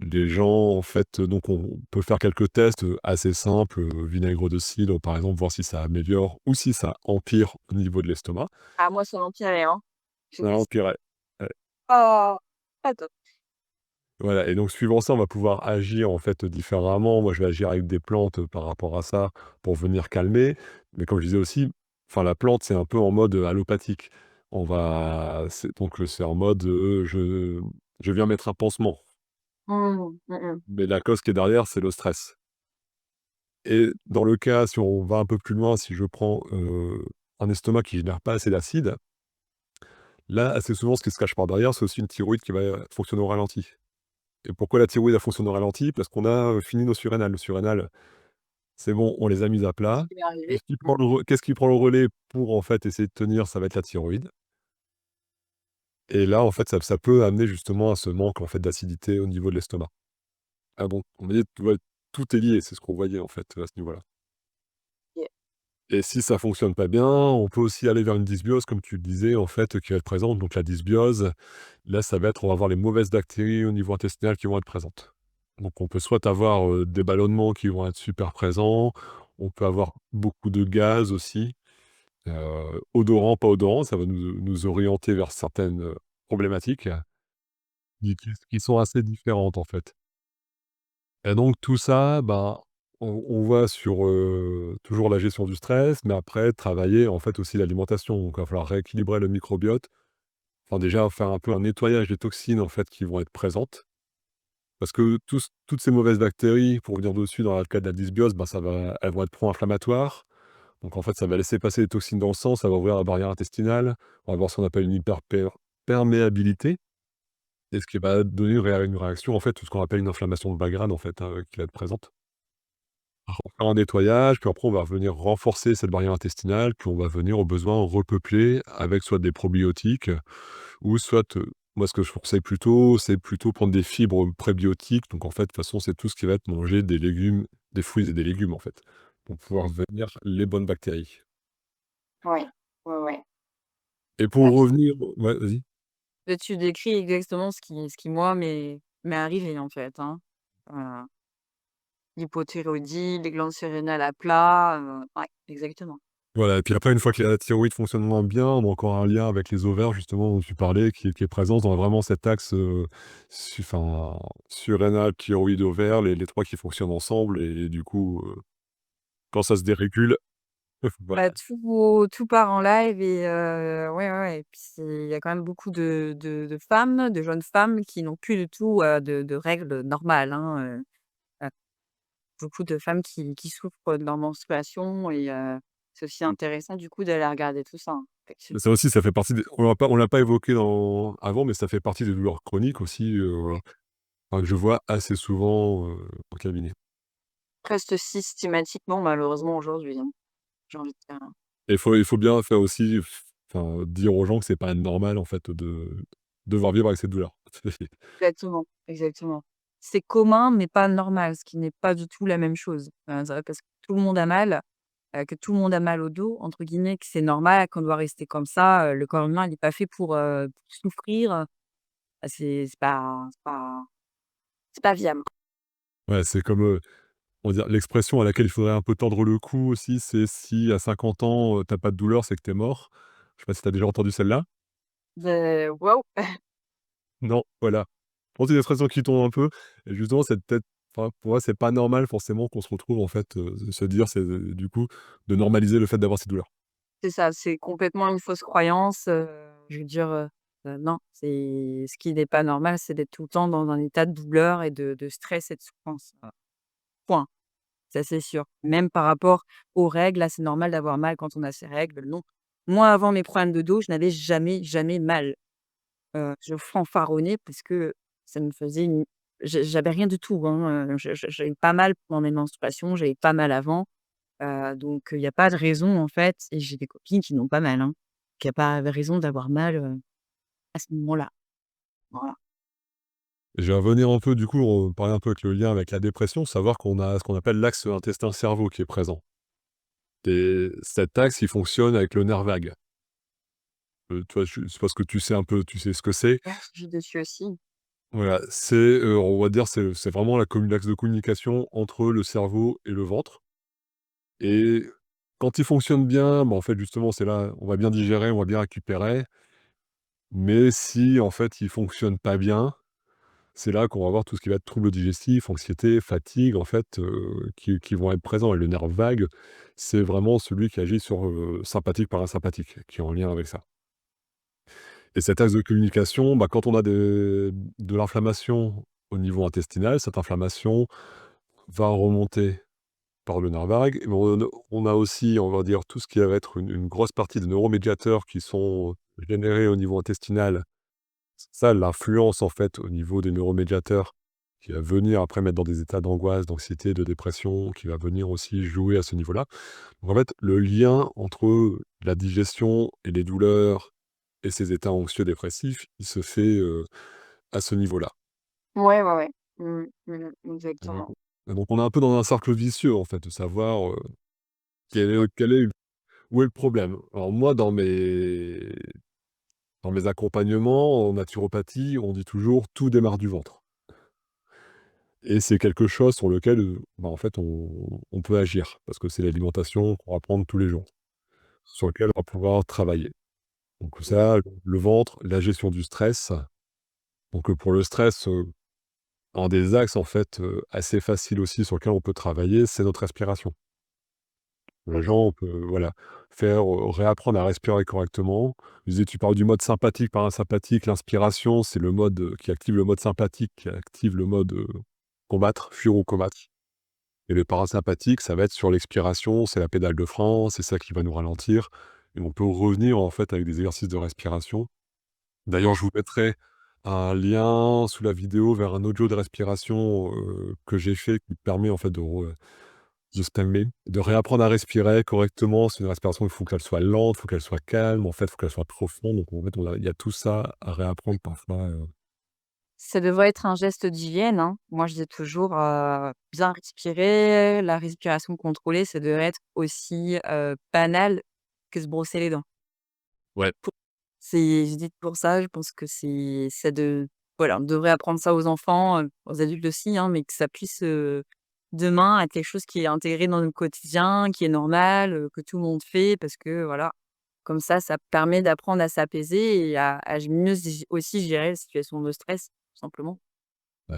les gens en fait, donc on peut faire quelques tests, assez simples, vinaigre de cidre par exemple, voir si ça améliore ou si ça empire au niveau de l'estomac. Ah moi, ça n'empirait, hein. J'ai Ça testé. empirait. Ouais. Oh! Pas top. Voilà et donc suivant ça, on va pouvoir agir en fait différemment. Moi, je vais agir avec des plantes, par rapport à ça, pour venir calmer. Mais comme je disais aussi, enfin la plante, c'est un peu en mode, allopathique. C'est en mode, je viens mettre un pansement. Mmh. Mmh mh. Mais la cause qui est derrière, c'est le stress. Et dans le cas, si on va un peu plus loin, si je prends, un estomac qui génère pas assez d'acide, là, assez souvent, ce qui se cache par derrière, c'est aussi une thyroïde qui va, fonctionner au ralenti. Et pourquoi la thyroïde, elle fonctionne au ralenti? Parce qu'on a, fini nos surrénales. Le surrénal, c'est bon, on les a mises à Ce plat. qui m'est arrivé. Qu'est-ce qui prend le relais pour, en fait, essayer de tenir? Ça va être la thyroïde. Et là, en fait, ça peut amener justement à ce manque, en fait, d'acidité au niveau de l'estomac. Ah bon? On m'a dit: «Ouais, tout est lié», c'est ce qu'on voyait, en fait, à ce niveau-là. OK. Et si ça fonctionne pas bien, on peut aussi aller vers une dysbiose, comme tu le disais, en fait, qui va être présente. Donc la dysbiose, là, ça va être on va avoir les mauvaises bactéries au niveau intestinal qui vont être présentes. Donc on peut soit avoir, des ballonnements qui vont être super présents, on peut avoir beaucoup de gaz aussi, odorant, pas odorant, ça va nous orienter vers certaines, problématiques, qui sont assez différentes, en fait. Et donc tout ça, ben, on voit sur, toujours la gestion du stress, mais après travailler, en fait, aussi l'alimentation. Donc il va falloir rééquilibrer le microbiote. Enfin déjà faire un peu un nettoyage des toxines, en fait, qui vont être présentes. Parce que toutes ces mauvaises bactéries, pour revenir dessus dans le cas de la dysbiose, ben, elles vont être pro-inflammatoires. Donc en fait, ça va laisser passer les toxines dans le sang, ça va ouvrir la barrière intestinale. On va avoir ce qu'on appelle une hyperperméabilité et ce qui va donner une réaction, en fait, ce qu'on appelle une inflammation de bas grade, en fait, qui va être présente. Alors, on va faire un nettoyage, puis après on va venir renforcer cette barrière intestinale, puis on va venir au besoin repeupler avec soit des probiotiques ou soit, moi ce que je conseille plutôt, c'est plutôt prendre des fibres prébiotiques. Donc en fait, de toute façon, c'est tout ce qui va être manger des légumes, des fruits et des légumes en fait, pour pouvoir venir les bonnes bactéries. Ouais. Ouais, ouais. Et Bah, pour revenir ouais, vas-y. tu décris exactement ce qui moi m'est arrivé, en fait, hein. Heu, L'hypothyroïdie, les glandes surrénales à plat, ouais, exactement. Voilà et puis après une fois que la thyroïde fonctionne moins bien, on a encore un lien avec les ovaires justement dont tu parlais qui est présent dans vraiment cet axe, surrénal, thyroïde, ovaire, les 3 qui fonctionnent ensemble et du coup, quand ça se dérégule, voilà. Bah, tout part en live et ouais, ouais, ouais et puis il y a quand même beaucoup de femmes, de jeunes femmes qui n'ont plus du tout, de règles normales, hein, beaucoup de femmes qui souffrent de leur menstruation et c'est aussi intéressant du coup d'aller regarder tout ça, hein, effectivement. Mais ça aussi, ça fait partie des on l'a pas évoqué avant, mais ça fait partie des douleurs chroniques aussi, enfin que je vois assez souvent, en cabinet. Presque systématiquement malheureusement aujourd'hui, hein, j'ai envie de dire, hein. Et il faut bien faire aussi enfin, dire aux gens que c'est pas normal en fait de devoir vivre avec cette douleur. Exactement, exactement. C'est commun mais pas normal, ce qui n'est pas du tout la même chose. C'est vrai parce que tout le monde a mal, que tout le monde a «mal au dos» entre guillemets, que c'est normal, qu'on doit rester comme ça, le corps humain il est pas fait pour souffrir, c'est pas viable. Ouais, c'est comme, on va dire l'expression à laquelle il faudrait un peu tordre le cou aussi, c'est si à 50 ans, tu pas de douleur, c'est que tu es mort. Je sais pas si tu as déjà entendu celle-là? Waouh! Non, voilà. Je pense que c'est une expression qui tombe un peu et justement c'est peut-être enfin pour moi c'est pas normal forcément qu'on se retrouve en fait, se dire c'est, du coup, de normaliser le fait d'avoir ces douleurs. C'est ça, c'est complètement une fausse croyance, je veux dire, non, c'est ce qui n'est pas normal, c'est d'être tout le temps dans un état de douleur et de stress et de souffrance, point. Ça, c'est sûr. Même par rapport aux règles, là, c'est normal d'avoir mal quand on a ses règles, non. Moi, avant mes problèmes de dos, je n'avais jamais, jamais mal. Je fanfaronnais parce que ça me faisait une j'avais rien du tout, hein, j'avais pas mal pendant mes menstruations, j'avais pas mal avant. Donc il y a pas de raison en fait et j'ai des copines qui n'ont pas mal, hein. Il y a pas de raison d'avoir mal, à ce moment-là. Voilà. Et je vais revenir un peu du coup, parler un peu avec le lien avec la dépression, savoir qu'on a ce qu'on appelle l'axe intestin-cerveau qui est présent et cet axe, il fonctionne avec le nerf vague. Tu vois, je suppose que tu sais un peu tu sais ce que c'est? Ouais, j'ai dessus aussi. Voilà, on va dire, c'est vraiment l'axe de communication entre le cerveau et le ventre et quand il fonctionne bien, bah, en fait, justement, c'est là, on va bien digérer, on va bien récupérer, mais si, en fait, il fonctionne pas bien, c'est là qu'on va avoir tout ce qui va être troubles digestifs, anxiété, fatigue, en fait, qui vont être présents et le nerf vague, c'est vraiment celui qui agit sur, sympathique, parasympathique, qui est en lien avec ça et cet axe de communication, bah, quand on a de l'inflammation au niveau intestinal, cette inflammation va remonter par le nerf vague. Mais on a aussi, on va dire, tout ce qui va être une grosse partie des neuromédiateurs qui sont générés au niveau intestinal. Ça, l'influence, en fait, au niveau des neuromédiateurs. qui va venir après mettre dans des états d'angoisse, d'anxiété, de dépression, qui va venir aussi jouer à ce niveau-là. Donc en fait, le lien entre la digestion et les douleurs et ces états anxieux dépressifs, il se fait, à ce niveau-là. Ouais, ouais, ouais. Et donc Exactement. on est un peu dans un cercle vicieux en fait, de savoir, quel est où est le problème. Alors moi dans mes accompagnements en naturopathie, on dit toujours: «Tout démarre du ventre» et c'est quelque chose sur lequel, bah, en fait on peut agir parce que c'est l'alimentation qu'on va prendre tous les jours, sur lequel on va pouvoir travailler. Donc ça, le ventre, la gestion du stress. Donc, pour le stress, un des axes en fait, assez facile aussi sur lequel on peut travailler, c'est notre respiration. Les gens, on peut, voilà, faire, réapprendre à respirer correctement. Je disais, tu parles du mode sympathique, parasympathique. L'inspiration, c'est le mode, qui active le mode sympathique, qui active le mode, combattre, fuir ou combattre. Et le parasympathique, ça va être sur l'expiration, c'est la pédale de frein, c'est ça qui va nous ralentir et on peut revenir en fait avec des exercices de respiration. D'ailleurs, je vous mettrai un lien sous la vidéo vers un audio de respiration, que j'ai fait qui permet en fait de réapprendre à respirer correctement. C'est une respiration, il faut qu'elle soit lente, il faut qu'elle soit calme, en fait, il faut qu'elle soit profonde. Donc en fait, il y a tout ça à réapprendre parfois, Ça devrait être un geste d'hygiène, hein. Moi, je dis toujours, bien respirer, la respiration contrôlée, ça devrait être aussi, banal que se brosser les dents. Ouais. C'est je dis pour ça, je pense que ça de voilà, on devrait apprendre ça aux enfants, aux adultes aussi, hein, mais que ça puisse, demain être quelque chose qui est intégré dans notre quotidien, qui est normal, que tout le monde fait parce que voilà, comme ça permet d'apprendre à s'apaiser et à mieux aussi gérer les situations de stress, tout simplement.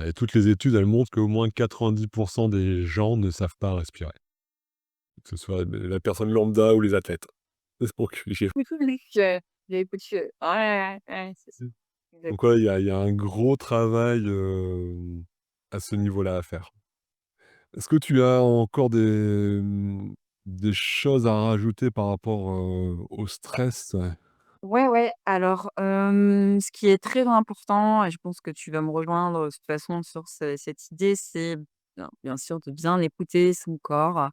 et toutes les études, elles montrent qu'au moins 90 des gens ne savent pas respirer, que ce soit la personne lambda ou les athlètes. Donc j'ai Oui, oui, j'avais pas de ouais, ouais, ouais, c'est ça. donc ouais, Exactement. il y a un gros travail, à ce niveau-là à faire. Est-ce que tu as encore des choses à rajouter par rapport, au stress? Ouais. Ouais, ouais, alors, ce qui est très important et je pense que tu vas me rejoindre, de toute façon sur cette idée, c'est bien sûr de bien écouter son corps.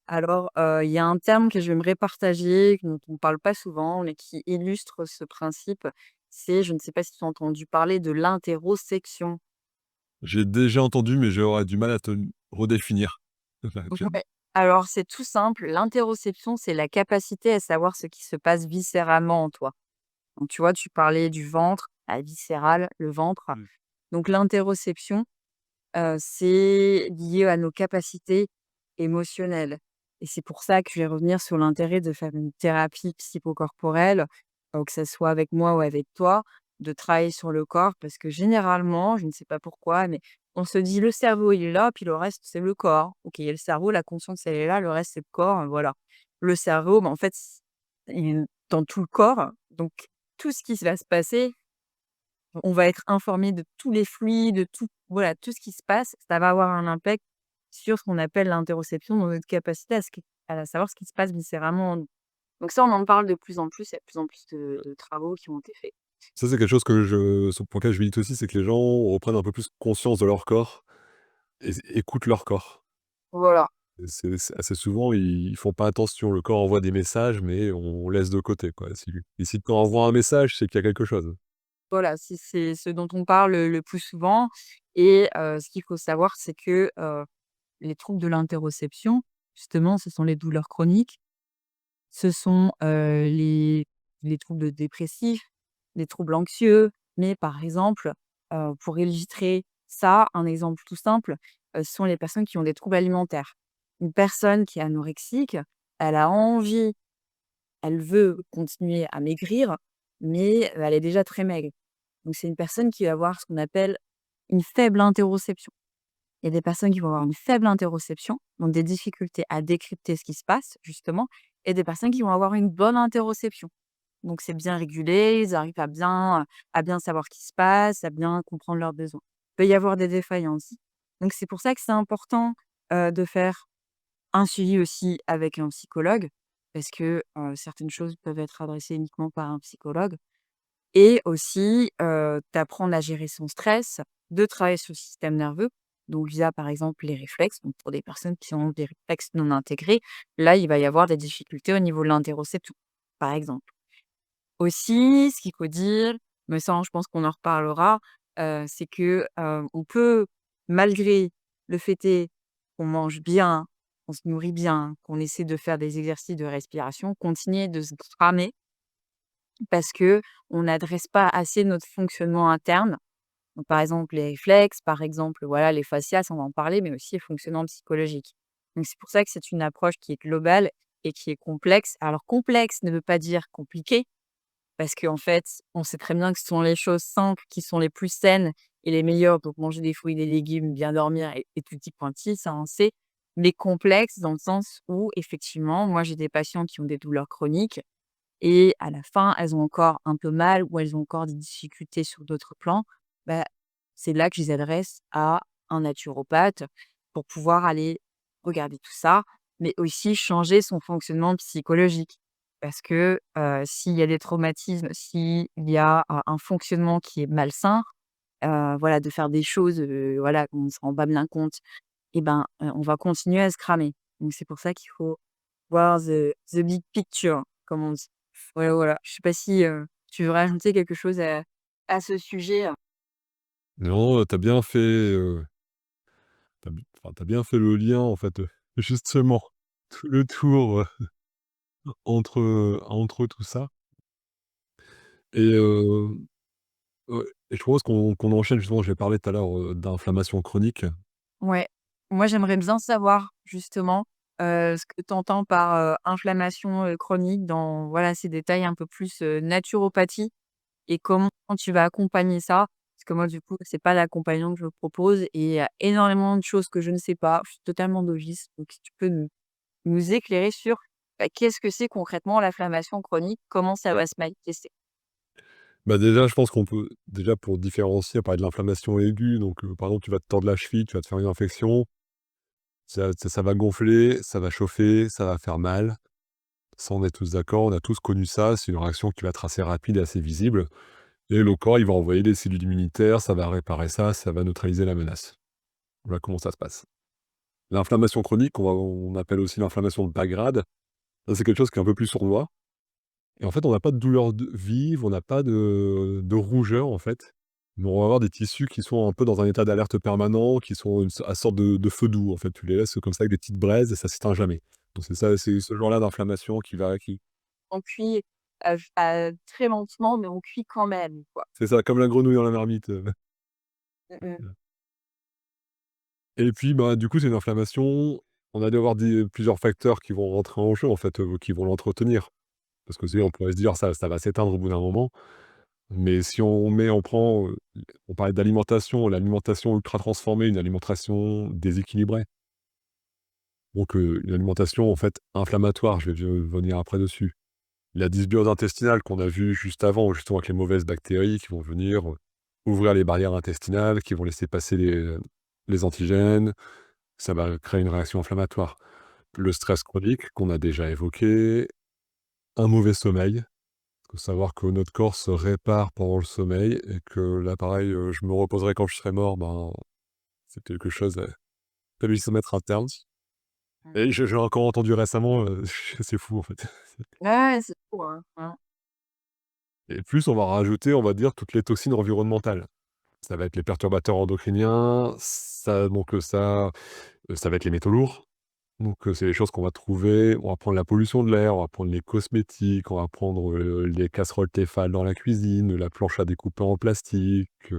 Alors, il y a un terme que j'aimerais partager, dont on ne parle pas souvent, mais qui illustre ce principe, c'est, je ne sais pas si tu as entendu parler de l'interoception. J'ai déjà entendu, mais j'aurais du mal à te redéfinir. Enfin, Ouais. Alors c'est tout simple, l'interoception, c'est la capacité à savoir ce qui se passe viscéralement en toi. Donc tu vois, tu parlais du ventre, la viscérale, le ventre. Mmh. Donc l'interoception, c'est lié à nos capacités émotionnelles et c'est pour ça que je vais revenir sur l'intérêt de faire une thérapie psychocorporelle, que ça soit avec moi ou avec toi, de travailler sur le corps parce que généralement, je ne sais pas pourquoi, mais on se dit: «Le cerveau, il est là, puis le reste, c'est le corps». OK, il y a le cerveau, la conscience, elle est là, le reste, c'est le corps, voilà. Le cerveau, bah, en fait, il est dans tout le corps, donc tout ce qui va se passer, on va être informé de tous les fluides, de tout voilà, tout ce qui se passe, ça va avoir un impact sur ce qu'on appelle l'interoception, dans notre capacité à savoir ce qui se passe viscéralement en nous. Donc ça, on en parle de plus en plus, il y a de plus en plus de travaux qui ont été faits. Ça, c'est quelque chose pour lequel je milite aussi, c'est que les gens reprennent un peu plus conscience de leur corps et écoutent leur corps. Voilà, Et c'est assez souvent, ils font pas attention. Le corps envoie des messages, mais on laisse de côté, quoi. Si le corps envoie un message, c'est qu'il y a quelque chose. voilà, c'est ce dont on parle, le plus souvent et ce qu'il faut savoir, c'est que, les troubles de l'interoception, justement, ce sont les douleurs chroniques. Ce sont, les troubles dépressifs, les troubles anxieux, mais par exemple, pour illustrer ça, un exemple tout simple, ce sont les personnes qui ont des troubles alimentaires. Une personne qui est anorexique, elle a envie, elle veut continuer à maigrir, mais elle est déjà très maigre. Donc c'est une personne qui va avoir ce qu'on appelle une faible interoception. Il y a des personnes qui vont avoir une faible interoception, donc des difficultés à décrypter ce qui se passe justement, et des personnes qui vont avoir une bonne interoception. Donc c'est bien régulé, ils arrivent à bien savoir ce qui se passe, à bien comprendre leurs besoins. Il peut y avoir des défaillances. Donc c'est pour ça que c'est important, de faire un suivi aussi avec un psychologue, parce que, certaines choses peuvent être adressées uniquement par un psychologue et aussi, d'apprendre à gérer son stress, de travailler sur le système nerveux, donc via, par exemple, les réflexes. Donc pour des personnes qui ont des réflexes non intégrés, là, il va y avoir des difficultés au niveau de l'interoception, par exemple. Aussi, ce qu'il faut dire, mais ça, je pense qu'on en reparlera, c'est que, on peut, malgré le fait est qu'on mange bien, qu'on se nourrit bien, qu'on essaie de faire des exercices de respiration, continuer de se cramer parce que on n'adresse pas assez notre fonctionnement interne. Donc par exemple, les réflexes, par exemple, voilà, les fascias, on va en parler, mais aussi le fonctionnement psychologique. Donc c'est pour ça que c'est une approche qui est globale et qui est complexe. Alors complexe ne veut pas dire compliqué, parce qu'en fait, on sait très bien que ce sont les choses simples qui sont les plus saines et les meilleures. Donc manger des fruits, des légumes, bien dormir et tutti quanti, ça on sait. Mais complexe dans le sens où effectivement, moi j'ai des patients qui ont des douleurs chroniques et à la fin, elles ont encore un peu mal ou elles ont encore des difficultés sur d'autres plans. Bah, c'est là que je les adresse à un naturopathe pour pouvoir aller regarder tout ça, mais aussi changer son fonctionnement psychologique. Parce que, s'il y a des traumatismes, s'il y a un fonctionnement qui est malsain, voilà, de faire des choses, voilà, qu'on ne se rend pas bien compte et ben, on va continuer à se cramer. Donc c'est pour ça qu'il faut voir the big picture, comme on dit. Voilà, voilà. Je sais pas si, tu veux rajouter quelque chose à ce sujet? Non, tu bien fait, tu bien fait le lien, en fait, justement, tout le tour, entre tout ça et ouais et je propose qu'on enchaîne justement, j'ai parlé tout à l'heure, d'inflammation chronique. Ouais. Moi, j'aimerais bien savoir justement, ce que tu entends par, inflammation, chronique dans, voilà, ces détails un peu plus, naturopathie et comment tu vas accompagner ça? Parce que moi, du coup, c'est pas l'accompagnement que je propose et il y a énormément de choses que je ne sais pas. Je suis totalement novice, donc si tu peux nous éclairer sur, bah, qu'est-ce que c'est concrètement l'inflammation chronique? Comment ça va se manifester? Bah, déjà, je pense qu'on peut déjà pour différencier, parler de l'inflammation aiguë, donc par exemple, tu vas te tordre la cheville, tu vas te faire une infection, ça va gonfler, ça va chauffer, ça va faire mal. Ça, on est tous d'accord, on a tous connu ça, c'est une réaction qui va être assez rapide et assez visible et le corps, il va envoyer des cellules immunitaires, ça va réparer ça, ça va neutraliser la menace. Voilà comment ça se passe. L'inflammation chronique, on appelle aussi l'inflammation de bas grade. Ça, c'est quelque chose qui est un peu plus sournois et en fait, on n'a pas de douleur vive, on n'a pas de rougeur, en fait, mais on va avoir des tissus qui sont un peu dans un état d'alerte permanent, qui sont à sorte de feu doux, en fait. Tu les laisses comme ça avec des petites braises et ça s'éteint jamais. Donc c'est ça, c'est ce genre-là d'inflammation qui On cuit, très lentement, mais on cuit quand même, quoi. c'est ça, comme la grenouille dans la marmite, Mmh mh. et puis, bah, du coup, c'est une inflammation, on a dû avoir plusieurs facteurs qui vont rentrer en jeu, en fait, qui vont l'entretenir. Parce que tu sais, on pourrait se dire: «Ça va s'éteindre au bout d'un moment». Mais si on prend, on parlait d'alimentation, l'alimentation ultra transformée, une alimentation déséquilibrée. Donc, une alimentation, en fait, inflammatoire, je vais venir après dessus. La dysbiose intestinale qu'on a vue juste avant, justement avec les mauvaises bactéries qui vont venir, ouvrir les barrières intestinales, qui vont laisser passer les antigènes, ça va créer une réaction inflammatoire. Le stress chronique qu'on a déjà évoqué, un mauvais sommeil. Faut savoir que notre corps se répare pendant le sommeil et que là, pareil, je me reposerai quand je serai mort, ben, c'est quelque chose, à lui se mettre un terme. Mmh. Et j'ai encore entendu récemment, c'est fou, en fait. Ouais, c'est fou, hein. Et plus on va rajouter, on va dire, toutes les toxines environnementales. Ça va être les perturbateurs endocriniens, ça va être les métaux lourds. Donc, c'est des choses qu'on va trouver. On va prendre la pollution de l'air, on va prendre les cosmétiques, on va prendre, les casseroles Tefal dans la cuisine, la planche à découper en plastique,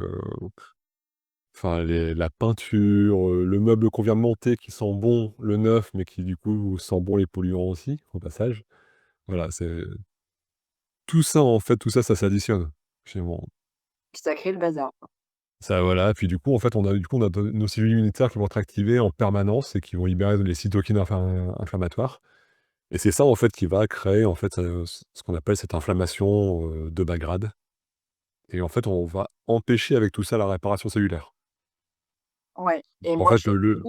enfin la peinture, le meuble qu'on vient de monter qui sent bon le neuf, mais qui du coup sent bon les polluants aussi, au passage. Voilà, c'est tout ça en fait, tout ça, ça s'additionne, finalement. Ça crée le bazar. Ça voilà, puis du coup en fait on a nos cellules immunitaires qui vont être activées en permanence et qui vont libérer les cytokines inflammatoires et c'est ça en fait qui va créer en fait, ce qu'on appelle cette inflammation, de bas grade et en fait on va empêcher avec tout ça la réparation cellulaire. Ouais et En moi fait j'ai le vu,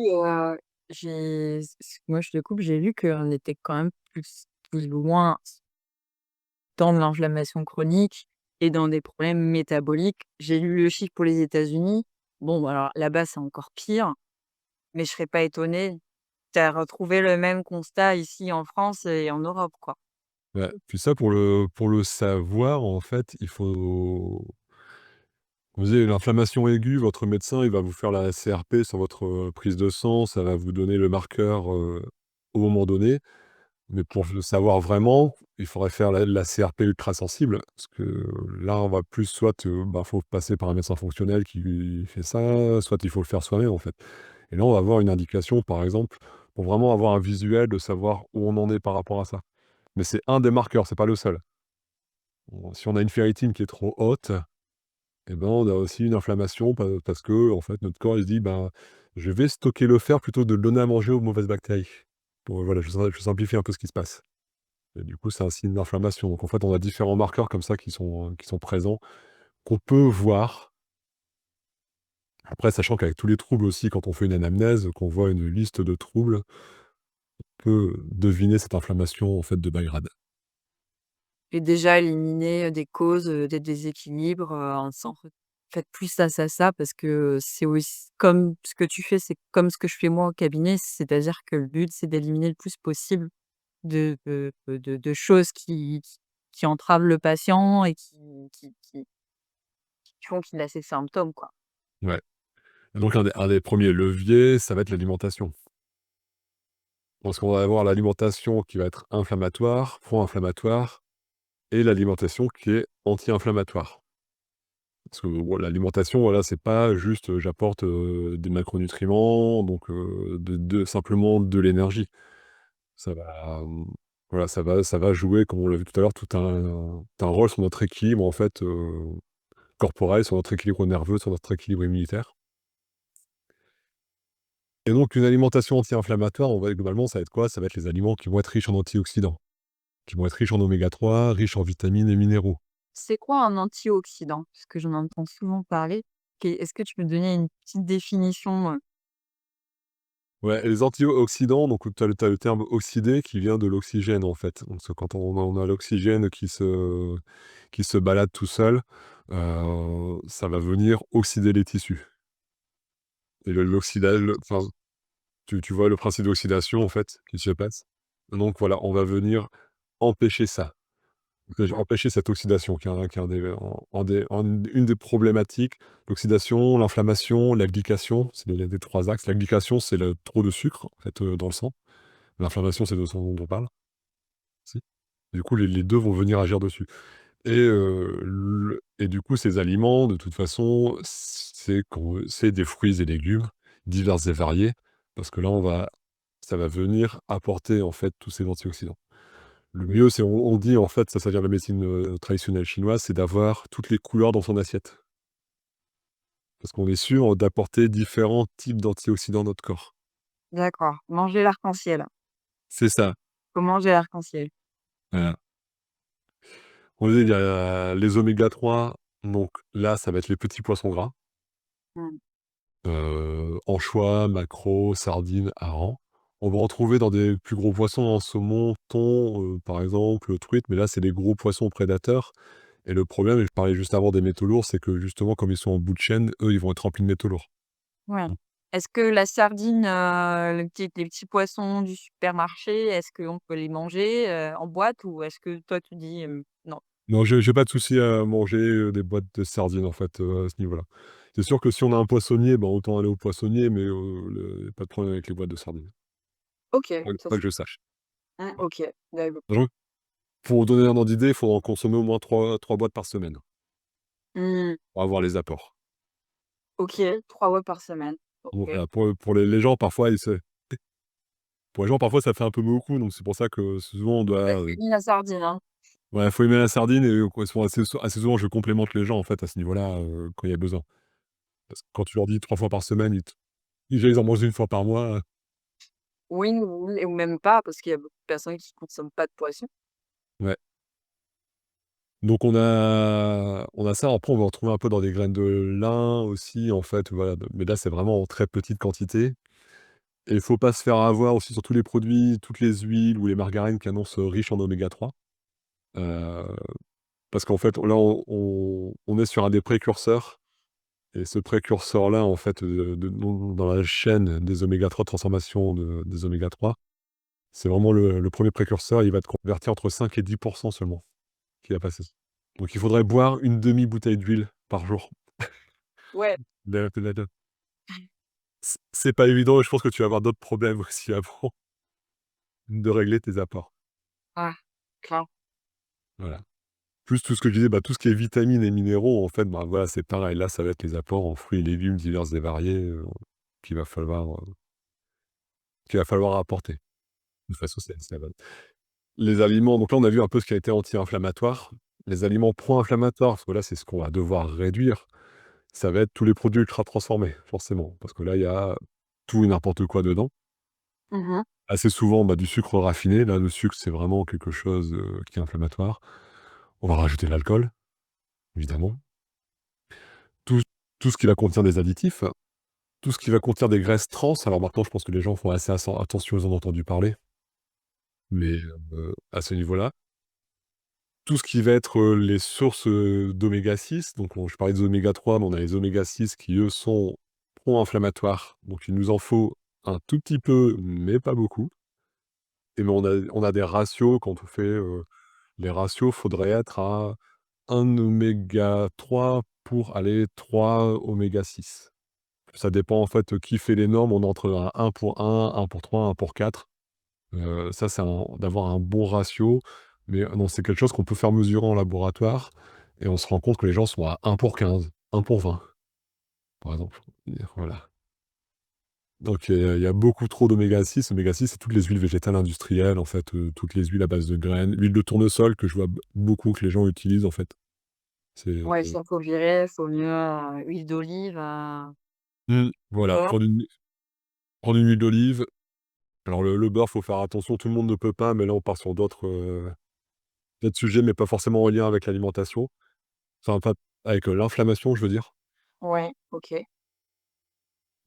moi je te coupe, j'ai vu qu'on était quand même plus ou moins dans de l'inflammation chronique et dans des problèmes métaboliques. J'ai lu le chiffre pour les États-Unis, Bon, alors là-bas, c'est encore pire, mais je serais pas étonnée de retrouver le même constat ici en France et en Europe, quoi. Ouais, puis ça pour le savoir, en fait, il faut vous avez une inflammation aiguë, votre médecin, il va vous faire la CRP sur votre, prise de sang, ça va vous donner le marqueur, au moment donné. Mais pour le savoir vraiment, il faudrait faire la CRP ultrasensible, parce que là, on va plus soit, bah, faut passer par un médecin fonctionnel qui fait ça, soit il faut le faire soi-même, en fait. Et là, on va avoir une indication, par exemple, pour vraiment avoir un visuel de savoir où on en est par rapport à ça. Mais c'est un des marqueurs, c'est pas le seul. Si on a une ferritine qui est trop haute, et ben, on a aussi une inflammation parce que en fait, notre corps, il se dit: «Ben, je vais stocker le fer plutôt que de le donner à manger aux mauvaises bactéries». Bon, voilà, je simplifie un peu ce qui se passe. Et du coup, c'est un signe d'inflammation. Donc en fait, on a différents marqueurs comme ça qui sont présents, qu'on peut voir. Après, sachant qu'avec tous les troubles aussi, quand on fait une anamnèse, qu'on voit une liste de troubles, on peut deviner cette inflammation, en fait, de bas grade. J'ai déjà éliminé, des causes, des déséquilibres, en disant: «Faites plus ça, ça, ça», parce que c'est aussi comme ce que tu fais, c'est comme ce que je fais moi au cabinet. C'est-à-dire que le but, c'est d'éliminer le plus possible de choses qui entravent le patient et qui font qu'il a ces symptômes, quoi. Ouais. Donc un des 1ers leviers, ça va être l'alimentation. Parce qu'on va avoir l'alimentation qui va être inflammatoire, pro-inflammatoire et l'alimentation qui est anti-inflammatoire. Parce que bon, l'alimentation, voilà, c'est pas juste, j'apporte, des macronutriments, donc simplement de l'énergie. Ça va, voilà, ça va jouer, comme on l'a vu tout à l'heure, tout un rôle sur notre équilibre, en fait, corporel, sur notre équilibre nerveux, sur notre équilibre immunitaire. Et donc une alimentation anti-inflammatoire, on va globalement, ça va être quoi? Ça va être les aliments qui vont être riches en antioxydants, qui vont être riches en oméga 3, riches en vitamines et minéraux. C'est quoi un antioxydant? Parce que j'en entends souvent parler. Est-ce que tu peux me donner une petite définition, Ouais, les antioxydants, donc tu as le terme oxydé qui vient de l'oxygène, en fait. Donc c'est quand on a l'oxygène qui se balade tout seul, ça va venir oxyder les tissus. Et enfin, tu vois le principe d'oxydation, en fait, qui se passe? Donc voilà, on va venir empêcher ça. Empêcher cette oxydation qui est un des un des un une des problématiques. L'oxydation, l'inflammation, la glycation, c'est les 3 axes. La glycation, c'est le trop de sucre, en fait, dans le sang. L'inflammation, c'est de ce dont on parle, aussi. Du coup, les 2 vont venir agir dessus. Et du coup, ces aliments, de toute façon, c'est des fruits et légumes divers et variés, parce que là, ça va venir apporter, en fait, tous ces antioxydants. Le mieux, c'est on dit, en fait, ça vient de la médecine, traditionnelle chinoise, c'est d'avoir toutes les couleurs dans son assiette. Parce qu'on est sûr d'apporter différents types d'antioxydants à notre corps. d'accord, manger l'arc-en-ciel. C'est ça, Faut manger l'arc-en-ciel. voilà. On dit il y a les oméga 3, donc là, ça va être les petits poissons gras. Mmh. Anchois, maquereaux, sardines, harengs. On va retrouver dans des plus gros poissons, en saumon, thon, par exemple, truite, mais là, c'est des gros poissons prédateurs. Et le problème, et je parlais juste avant des métaux lourds, c'est que justement, comme ils sont en bout de chaîne, eux, ils vont être remplis de métaux lourds. Ouais. Mmh. Est-ce que la sardine, les petits poissons du supermarché, est-ce qu'on peut les manger, en boîte ou est-ce que toi tu dis, non? Non, j'ai pas de souci à manger, des boîtes de sardines, en fait, à ce niveau-là. C'est sûr que si on a un poissonnier, ben, autant aller au poissonnier, mais pas de problème avec les boîtes de sardines. OK, ça Pas que c'est je sache. Ouais. OK, d'accord. Sachant que pour vous donner un ordre d'idée, il faut en consommer au moins trois boîtes par semaine, Mmh. pour avoir les apports. OK, 3 fois par semaine. Bon, OK. voilà, pour les gens, parfois, pour les gens, parfois, ça fait un peu beaucoup, donc c'est pour ça que souvent on Bah, doit, fini la sardine, hein. ouais, faut aimer la sardine, et assez souvent, je complémente les gens, en fait, à ce niveau-là, quand il y a besoin. Parce que quand tu leur dis 3 fois par semaine, déjà, ils en mangent une fois par mois, Oui, oui ou même pas parce qu'il y a beaucoup de personnes qui consomment pas de poisson. ouais. Donc on a ça. Après, on va en retrouver un peu dans des graines de lin aussi, en fait, voilà, mais là, c'est vraiment en très petite quantité. Et il faut pas se faire avoir aussi sur tous les produits, toutes les huiles ou les margarines qui annoncent, riches en oméga 3. Heu, Parce qu'en fait, là, on est sur un des précurseurs Et ce précurseur-là, en fait, dans la chaîne des oméga 3, transformation des oméga 3, c'est vraiment le 1er précurseur. Il va te convertir entre 5 et 10 seulement, qui va passer. Donc il faudrait boire une demi-bouteille d'huile par jour. Ouais. C'est pas évident et je pense que tu vas avoir d'autres problèmes aussi avant de régler tes apports. Ah, clair. Voilà. Plus tout ce que je disais, tout ce qui est vitamines et minéraux, en fait, voilà, c'est pareil. Là, ça va être les apports en fruits et légumes divers et variés, qu'il va falloir, heu, qu'il va falloir apporter. De toute façon, c'est la base. Les aliments, donc là, on a vu un peu ce qui a été anti-inflammatoire. Les aliments pro-inflammatoires, parce que là, c'est ce qu'on va devoir réduire, ça va être tous les produits ultra transformés, forcément, parce que là, il y a tout et n'importe quoi dedans. Mmh. Assez souvent, du sucre raffiné. Là, le sucre, c'est vraiment quelque chose, qui est inflammatoire. On va rajouter de l'alcool, évidemment. Tout tout ce qui va contenir des additifs, tout ce qui va contenir des graisses trans. Alors maintenant, je pense que les gens font assez attention, ils en ont entendu parler, mais à ce niveau-là. Tout ce qui va être, les sources, d'oméga 6, donc je parlais des oméga 3, mais on a les oméga 6 qui, eux, sont pro-inflammatoires, donc il nous en faut un tout petit peu, mais pas beaucoup. Et mais on a des ratios quand on fait, les ratios, faudrait être à un oméga 3 pour, aller 3 oméga 6. Ça dépend en fait, qui fait les normes, on est entre un 1 pour 1, 1 pour 3, 1 pour 4. Ça, c'est d'avoir un bon ratio, mais non, c'est quelque chose qu'on peut faire mesurer en laboratoire et on se rend compte que les gens sont à 1 pour 15, 1 pour 20, par exemple. Et voilà. Donc il y a beaucoup trop d'oméga 6. Oméga 6, c'est toutes les huiles végétales industrielles, en fait, toutes les huiles à base de graines. L'huile de tournesol que je vois beaucoup que les gens utilisent, en fait. C'est, Ouais, s'il faut virer, faut mieux, huile d'olive, voilà, beurre. prendre une huile d'olive. Alors le beurre, faut faire attention, tout le monde ne peut pas, mais là on part sur d'autres sujets, mais pas forcément en lien avec l'alimentation. Enfin, pas avec, l'inflammation, je veux dire. Ouais, OK.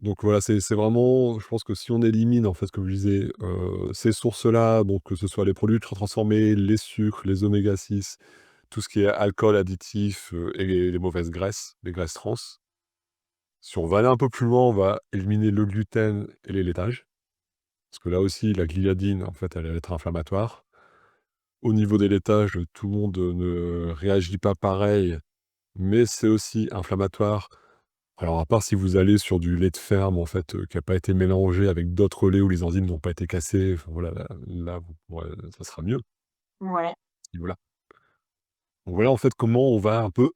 Donc voilà, c'est vraiment, je pense que si on élimine, en fait, comme je disais, ces sources-là, donc que ce soit les produits ultra transformés, les sucres, les oméga 6, tout ce qui est alcool, additif, et les mauvaises graisses, les graisses trans. Si on va aller un peu plus loin, on va éliminer le gluten et les laitages, parce que là aussi, la gliadine, en fait, elle va être inflammatoire. Au niveau des laitages, tout le monde, ne réagit pas pareil, mais c'est aussi inflammatoire. Alors, à part si vous allez sur du lait de ferme, en fait, qui a pas été mélangé avec d'autres laits où les enzymes n'ont pas été cassées, enfin voilà, là, vous pourrez ça sera mieux, à Ouais. ce niveau-là. Donc voilà, en fait, comment on va un peu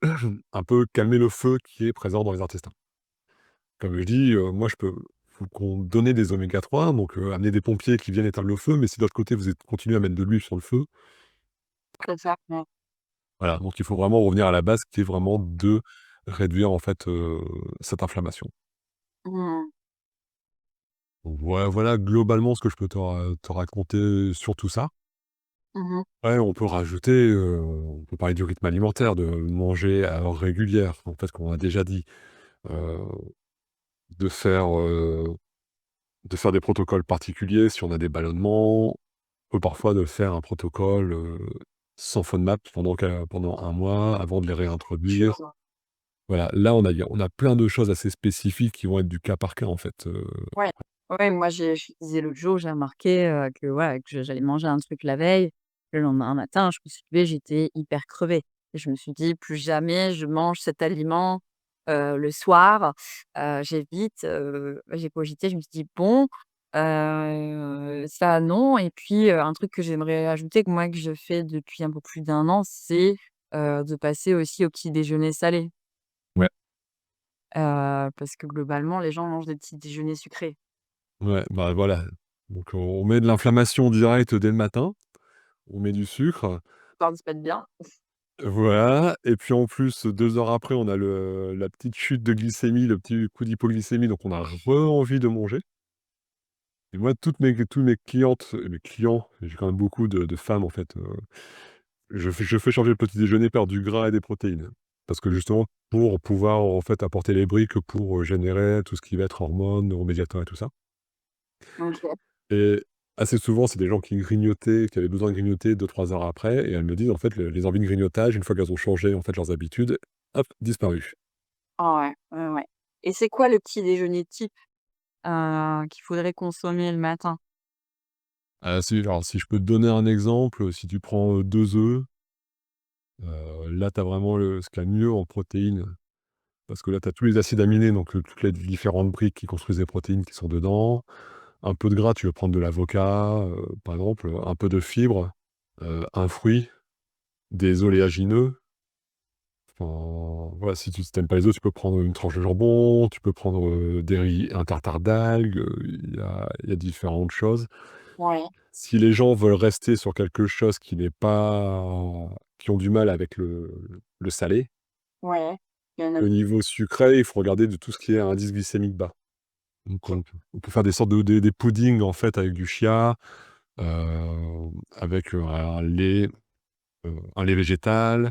un peu calmer le feu qui est présent dans les intestins. Comme je dis, moi, je peux vous qu'on donner des oméga 3, donc amener des pompiers qui viennent éteindre le feu, mais si de l'autre côté, vous continuez à mettre de l'huile sur le feu, C'est ça, ouais. voilà, donc il faut vraiment revenir à la base qui est vraiment de réduire, en fait, cette inflammation. Mmh. Donc voilà globalement ce que je peux te raconter sur tout ça. Mmh. Ouais, on peut rajouter, on peut parler du rythme alimentaire, de manger à heure régulière, en fait, qu'on a déjà dit, heu, de faire, heu, de faire des protocoles particuliers si on a des ballonnements, ou parfois de faire un protocole, sans FODMAP pendant un mois avant de les Je réintroduire. vois. Voilà, là on a plein de choses assez spécifiques qui vont être du cas par cas, en fait, Ouais. Ouais, moi, je disais l'autre jour, j'ai remarqué, que voilà, que j'allais manger un truc la veille. Le lendemain matin, je me suis levée, j'étais hyper crevée et je me suis dit: «Plus jamais je mange cet aliment, le soir». J'évite, j'ai cogité, je me suis dit: «Bon, ça non» et puis, un truc que j'aimerais ajouter, que moi, que je fais depuis un peu plus d'un an, c'est, de passer aussi au petit déjeuner salé. ouais, Parce que globalement, les gens mangent des petits déjeuners sucrés. ouais, voilà. Donc on met de l'inflammation directe dès le matin, on met du sucre. Histoire de se mettre bien. Voilà, et puis en plus, 2 heures après, on a la petite chute de glycémie, le petit coup d'hypoglycémie, donc on a envie de manger. Et moi, tous mes clientes et mes clients, j'ai quand même beaucoup de femmes en fait, je fais changer le petit déjeuner par du gras et des protéines. Parce que justement, pour pouvoir en fait apporter les briques pour, générer tout ce qui va être hormones, neuromédiateurs et tout ça. OK. Et assez souvent, c'est des gens qui avaient besoin de grignoter 2-3 heures après, et elles me disent en fait les envies de grignotage, une fois qu'elles ont changé en fait leurs habitudes, hop, disparu. Ah ouais, ouais, ouais. Et c'est quoi le petit déjeuner type, qu'il faudrait consommer le matin? Si alors si je peux te donner un exemple, si tu prends, 2 œufs, là, tu as vraiment ce qu'il y a de mieux en protéines, parce que là, tu as tous les acides aminés, donc toutes les différentes briques qui construisent les protéines qui sont dedans. Un peu de gras, tu veux prendre de l'avocat, par exemple, un peu de fibres, un fruit, des oléagineux. Enfin, voilà, si tu aimes pas les œufs, tu peux prendre une tranche de jambon, tu peux prendre, des riz un tartare d'algues, il y a différentes choses. Ouais, Si les gens veulent rester sur quelque chose qui ont du mal avec le salé, ouais. Il y en a au niveau sucré, il faut regarder de tout ce qui est indice glycémique bas. Donc on peut faire des sortes de des puddings, en fait, avec du chia, avec, un lait végétal,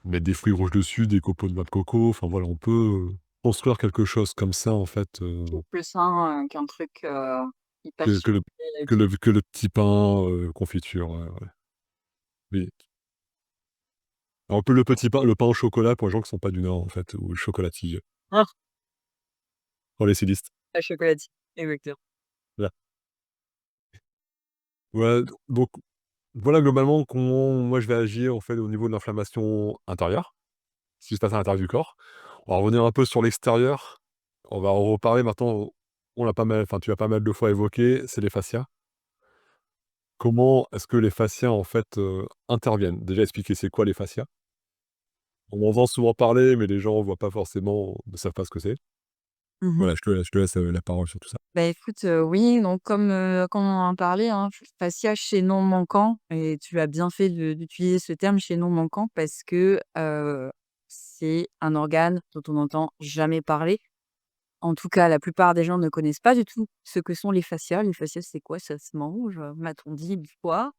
mettre des fruits rouges dessus, des copeaux de noix de coco, enfin voilà, on peut, construire quelque chose comme ça, en fait, plus sain, qu'un truc, hyper que que sucré le et que tout. le que le petit pain, confiture, ouais, ouais. Oui. Un peu le pain au chocolat pour les gens qui sont pas du Nord, en fait, ou le chocolatille, Ah, pour les sudistes. la chocolatine, exactement. Voilà. Ouais, donc voilà globalement comment moi je vais agir, en fait, au niveau de l'inflammation intérieure, ce qui se passe à l'intérieur du corps. On va revenir un peu sur l'extérieur. On va en reparler maintenant, on l'a pas mal enfin, tu l'as pas mal de fois évoqué, c'est les fascias. Comment est-ce que les fascias, en fait, interviennent? Déjà expliquer c'est quoi les fascias? On en entend souvent parler, mais les gens voient pas forcément, ne savent pas ce que c'est. Mmh. Voilà, je te laisse, la parole sur tout ça. Bah, écoute, oui, donc comme on en parlait, hein, fascia, chaînon manquant et tu as bien fait d'utiliser ce terme chaînon manquant parce que, c'est un organe dont on n'entend jamais parler. En tout cas, la plupart des gens ne connaissent pas du tout ce que sont les fascias. Les fascias, c'est quoi? Ça se mange, m'a-t-on dit une fois.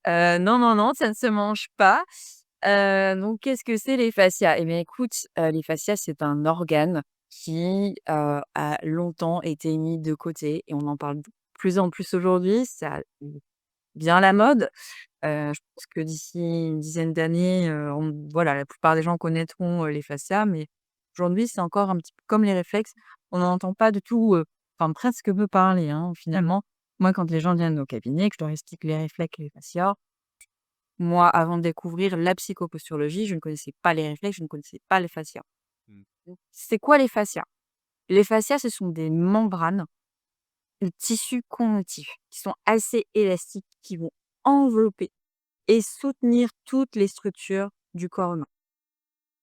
Non, non, non, ça ne se mange pas. Donc qu'est-ce que c'est les fascias? Eh bien écoute, les fascias, c'est un organe qui, a longtemps été mis de côté et on en parle de plus en plus aujourd'hui. Ça a bien la mode. Je pense que d'ici une dizaine d'années, on voilà, la plupart des gens connaîtront, les fascias, mais aujourd'hui, c'est encore un petit peu comme les réflexes. On n'en entend pas du tout, enfin presque peu parler, hein, finalement. Moi, quand les gens viennent au cabinet, que je leur explique les réflexes et les fascias, moi, avant de découvrir la psychoposturologie, je ne connaissais pas les réflexes, je ne connaissais pas les fascias. Mmh. C'est quoi les fascias? Les fascias, ce sont des membranes de tissu connectif qui sont assez élastiques, qui vont envelopper et soutenir toutes les structures du corps humain,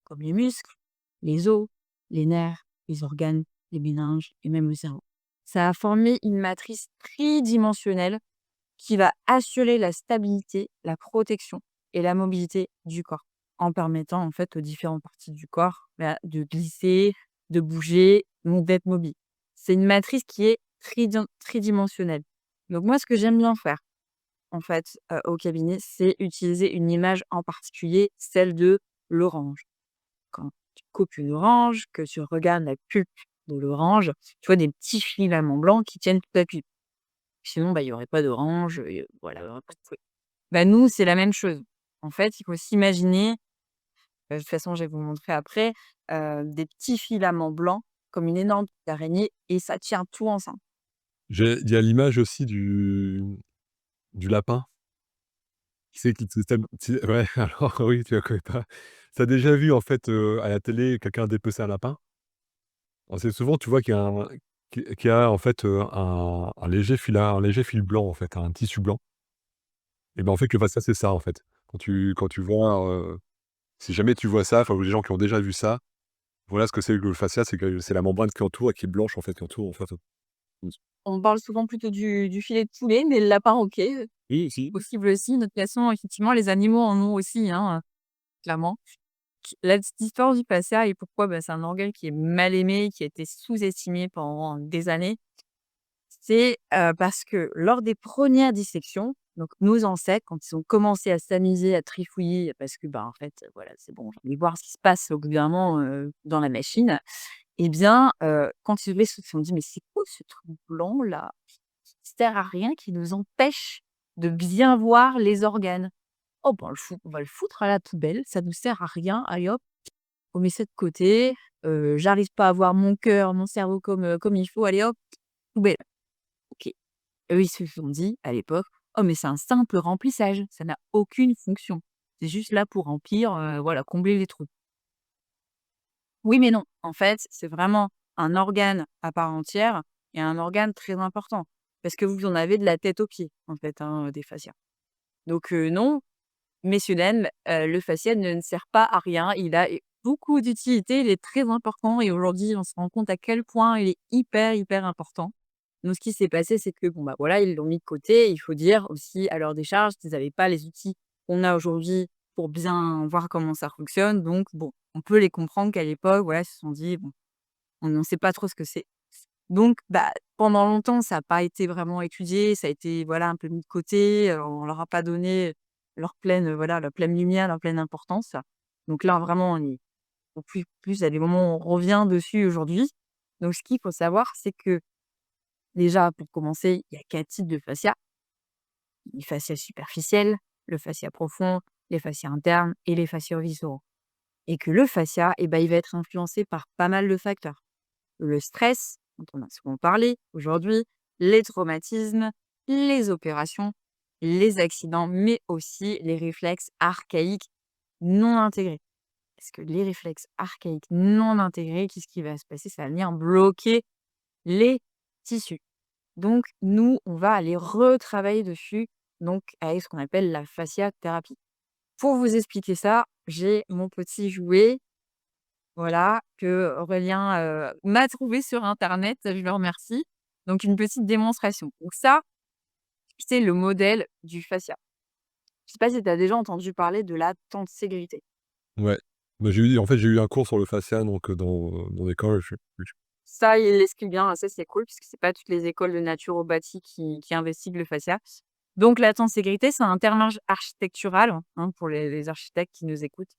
comme les muscles, les os, les nerfs, les organes, les méninges et même le cerveau. Ça a formé une matrice tridimensionnelle qui va assurer la stabilité, la protection et la mobilité du corps, en permettant en fait aux différentes parties du corps, bah, de glisser, de bouger, donc d'être mobile. C'est une matrice qui est tridimensionnelle. Donc moi, ce que j'aime bien faire, en fait, au cabinet, c'est utiliser une image en particulier, celle de l'orange. Quand tu coupes une orange, que tu regardes la pulpe de l'orange, tu vois des petits filaments blancs qui tiennent toute la pulpe. Sinon, bah, il y aurait pas d'orange, voilà, il y aurait pas de fruits. Bah, nous, c'est la même chose. En fait, il faut s'imaginer, de toute façon, je vais vous montrer après, des petits filaments blancs comme une énorme toile d'araignée et ça tient tout ensemble. Il y a l'image aussi du lapin, qui c'est qui tu ouais, alors oui, tu la connais pas. Tu as déjà vu, en fait, à la télé, quelqu'un dépecer un lapin? Alors c'est souvent, tu vois qu'il y a en fait, un léger fil blanc, en fait, un tissu blanc et ben, en fait, le fascia, c'est ça, en fait. Quand tu vois, si jamais tu vois ça, enfin, ou les gens qui ont déjà vu ça, voilà ce que c'est que le fascia, c'est que c'est la membrane qui entoure et qui est blanche, en fait, qui entoure, en fait, On parle souvent plutôt du filet de poulet, mais le lapin, OK, Oui, si. possible aussi. De toute façon, effectivement, les animaux en ont aussi, hein, clairement. La petite histoire du fascia et pourquoi, bah, c'est un organe qui est mal aimé, qui a été sous-estimé pendant des années. C'est, parce que lors des premières dissections, donc nos ancêtres, quand ils ont commencé à s'amuser, à trifouiller parce que, bah, en fait, voilà, c'est bon, j'ai envie de voir ce qui se passe au bout d'un moment, dans la machine et bien, quand ils se sont dit: «Mais c'est quoi ce truc blanc là? Qui sert à rien, qui nous empêche de bien voir les organes. Oh ben, on va le foutre à la poubelle, ça nous sert à rien, allez hop, on met ça de côté, j'arrive pas à voir mon cœur, mon cerveau comme il faut, allez hop, poubelle. OK. Eux, ils se sont dit à l'époque: «Oh mais c'est un simple remplissage, ça n'a aucune fonction. C'est juste là pour remplir, voilà, combler les trous». Oui, mais non. En fait, c'est vraiment un organe à part entière et un organe très important. Parce que vous en avez de la tête aux pieds, en fait, hein, des fascias. Donc, non, messieurs, dames, le fascia ne sert pas à rien. Il a beaucoup d'utilité, il est très important et aujourd'hui, on se rend compte à quel point il est hyper, hyper important. Donc, ce qui s'est passé, c'est que, bon, bah voilà, ils l'ont mis de côté. Il faut dire aussi à leur décharge qu'ils n'avaient pas les outils qu'on a aujourd'hui pour bien voir comment ça fonctionne. Donc, bon, on peut les comprendre qu'à l'époque, voilà, ils se sont dit: «Bon, on ne sait pas trop ce que c'est». Donc, bah, pendant longtemps, ça a pas été vraiment étudié, ça a été, voilà, un peu mis de côté, on leur a pas donné leur pleine, voilà, leur pleine lumière, leur pleine importance. Donc là, vraiment, on y au plus, il y a des moments où on revient dessus aujourd'hui. Donc ce qu'il faut savoir, c'est que déjà, pour commencer, il y a 4 types de fascia. Les fascias superficiels, le fascia profond, les fascias internes et les fascias viscéraux. Et que le fascia, eh ben, il va être influencé par pas mal de facteurs. Le stress, dont on a souvent parlé aujourd'hui, les traumatismes, les opérations, les accidents, mais aussi les réflexes archaïques non intégrés. Parce que les réflexes archaïques non intégrés, qu'est-ce qui va se passer? Ça va venir bloquer les tissus. Donc, nous, on va aller retravailler dessus, donc avec ce qu'on appelle la fasciathérapie. Pour vous expliquer ça, j'ai mon petit jouet, voilà, que Aurélien, m'a trouvé sur internet, je le remercie. Donc une petite démonstration. Donc ça, c'est le modèle du fascia. Je sais pas si tu as déjà entendu parler de la tenségrité? Ouais. Bah, j'ai eu un cours sur le fascia donc dans l'école, je Ça, il l'explique bien, ça c'est cool puisque c'est pas toutes les écoles de naturopathie qui investiguent le fascia. Donc la tenségrité, c'est un terme architectural, hein, pour les architectes qui nous écoutent.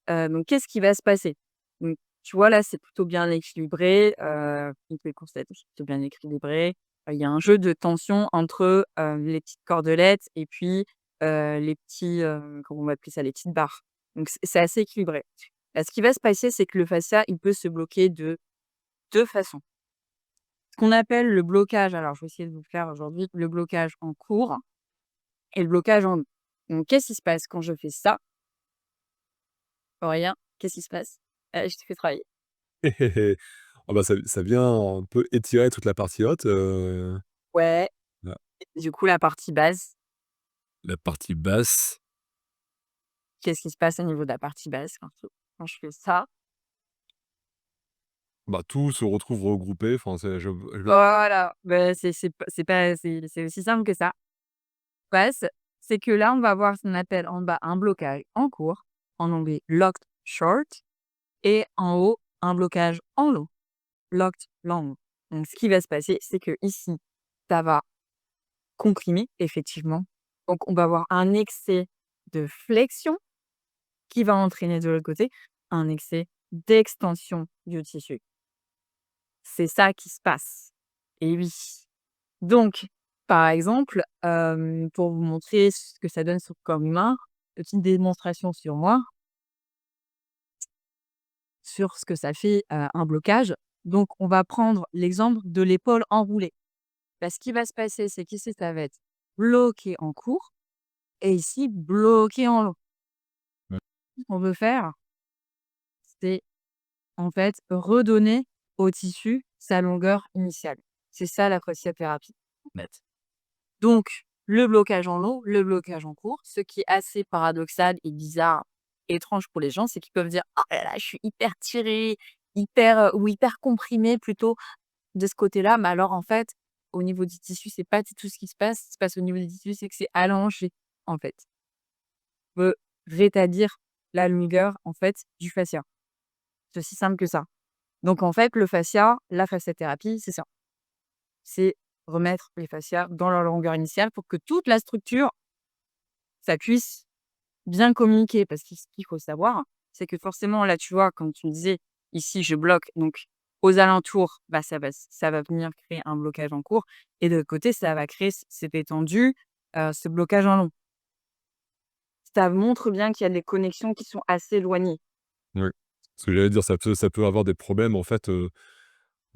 Donc qu'est-ce qui va se passer? Donc tu vois là, c'est plutôt bien équilibré, on peut le constater, c'est plutôt bien équilibré. Il y a un jeu de tension entre, les petites cordelettes et puis, les petits, comment on va appeler ça? Les petites barres. Donc c'est assez équilibré. Là, ce qui va se passer, c'est que le fascia, il peut se bloquer de 2 façons. Ce qu'on appelle le blocage, alors je vais essayer de vous le faire aujourd'hui, le blocage en cours et le blocage en long. Donc qu'est-ce qui se passe quand je fais ça? Rien. Qu'est-ce qui se passe? Je te fais travailler. Ah bah, ça vient un peu étirer toute la partie haute, Ouais. la Du coup, la partie basse, la partie basse. qu'est-ce qui se passe au niveau de la partie basse quand je fais ça? Bah, tout se retrouve regroupé, enfin, je Voilà, bah, c'est aussi simple que ça. Passe, c'est que là, on va avoir ce qu'on appelle en bas un blocage en cours, en anglais locked short et en haut un blocage en long, locked long. Donc ce qui va se passer, c'est que ici, ça va comprimer effectivement. Donc on va avoir un excès de flexion qui va entraîner de l'autre côté un excès d'extension du tissu. C'est ça qui se passe. Et oui. Donc, par exemple, pour vous montrer ce que ça donne sur le corps humain, petite démonstration sur moi, sur ce que ça fait, un blocage. Donc, on va prendre l'exemple de l'épaule enroulée. Bah, ce qui va se passer, c'est qu'ici, ça va être bloqué en cours et ici, bloqué en long. Ouais. Ce qu'on veut faire, c'est en fait redonner au tissu sa longueur initiale. C'est ça la fasciathérapie, en fait. Donc, le blocage en long, le blocage en cours, ce qui est assez paradoxal et bizarre, étrange pour les gens, c'est qu'ils peuvent dire: «Oh là là, je suis hyper tiré, hyper, ou hyper comprimé plutôt de ce côté-là». Mais alors en fait, au niveau du tissu, c'est pas du tout ce qui se passe. Ce qui se passe au niveau du tissu, c'est que c'est allongé, en fait. On veut rétablir la longueur, en fait, du fascia. C'est aussi simple que ça. Donc en fait, le fascia, la fasciathérapie, c'est ça. C'est remettre les fascias dans leur longueur initiale pour que toute la structure, ça puisse bien communiquer. Parce que ce qu'il faut savoir, c'est que forcément, là, tu vois, comme tu me disais, ici, je bloque. Donc, aux alentours, bah, ça va venir créer un blocage en cours. Et de l'autre côté, ça va créer cette étendue, ce blocage en long. Ça montre bien qu'il y a des connexions qui sont assez éloignées. Oui. Ce que j'allais dire, ça peut avoir des problèmes, en fait,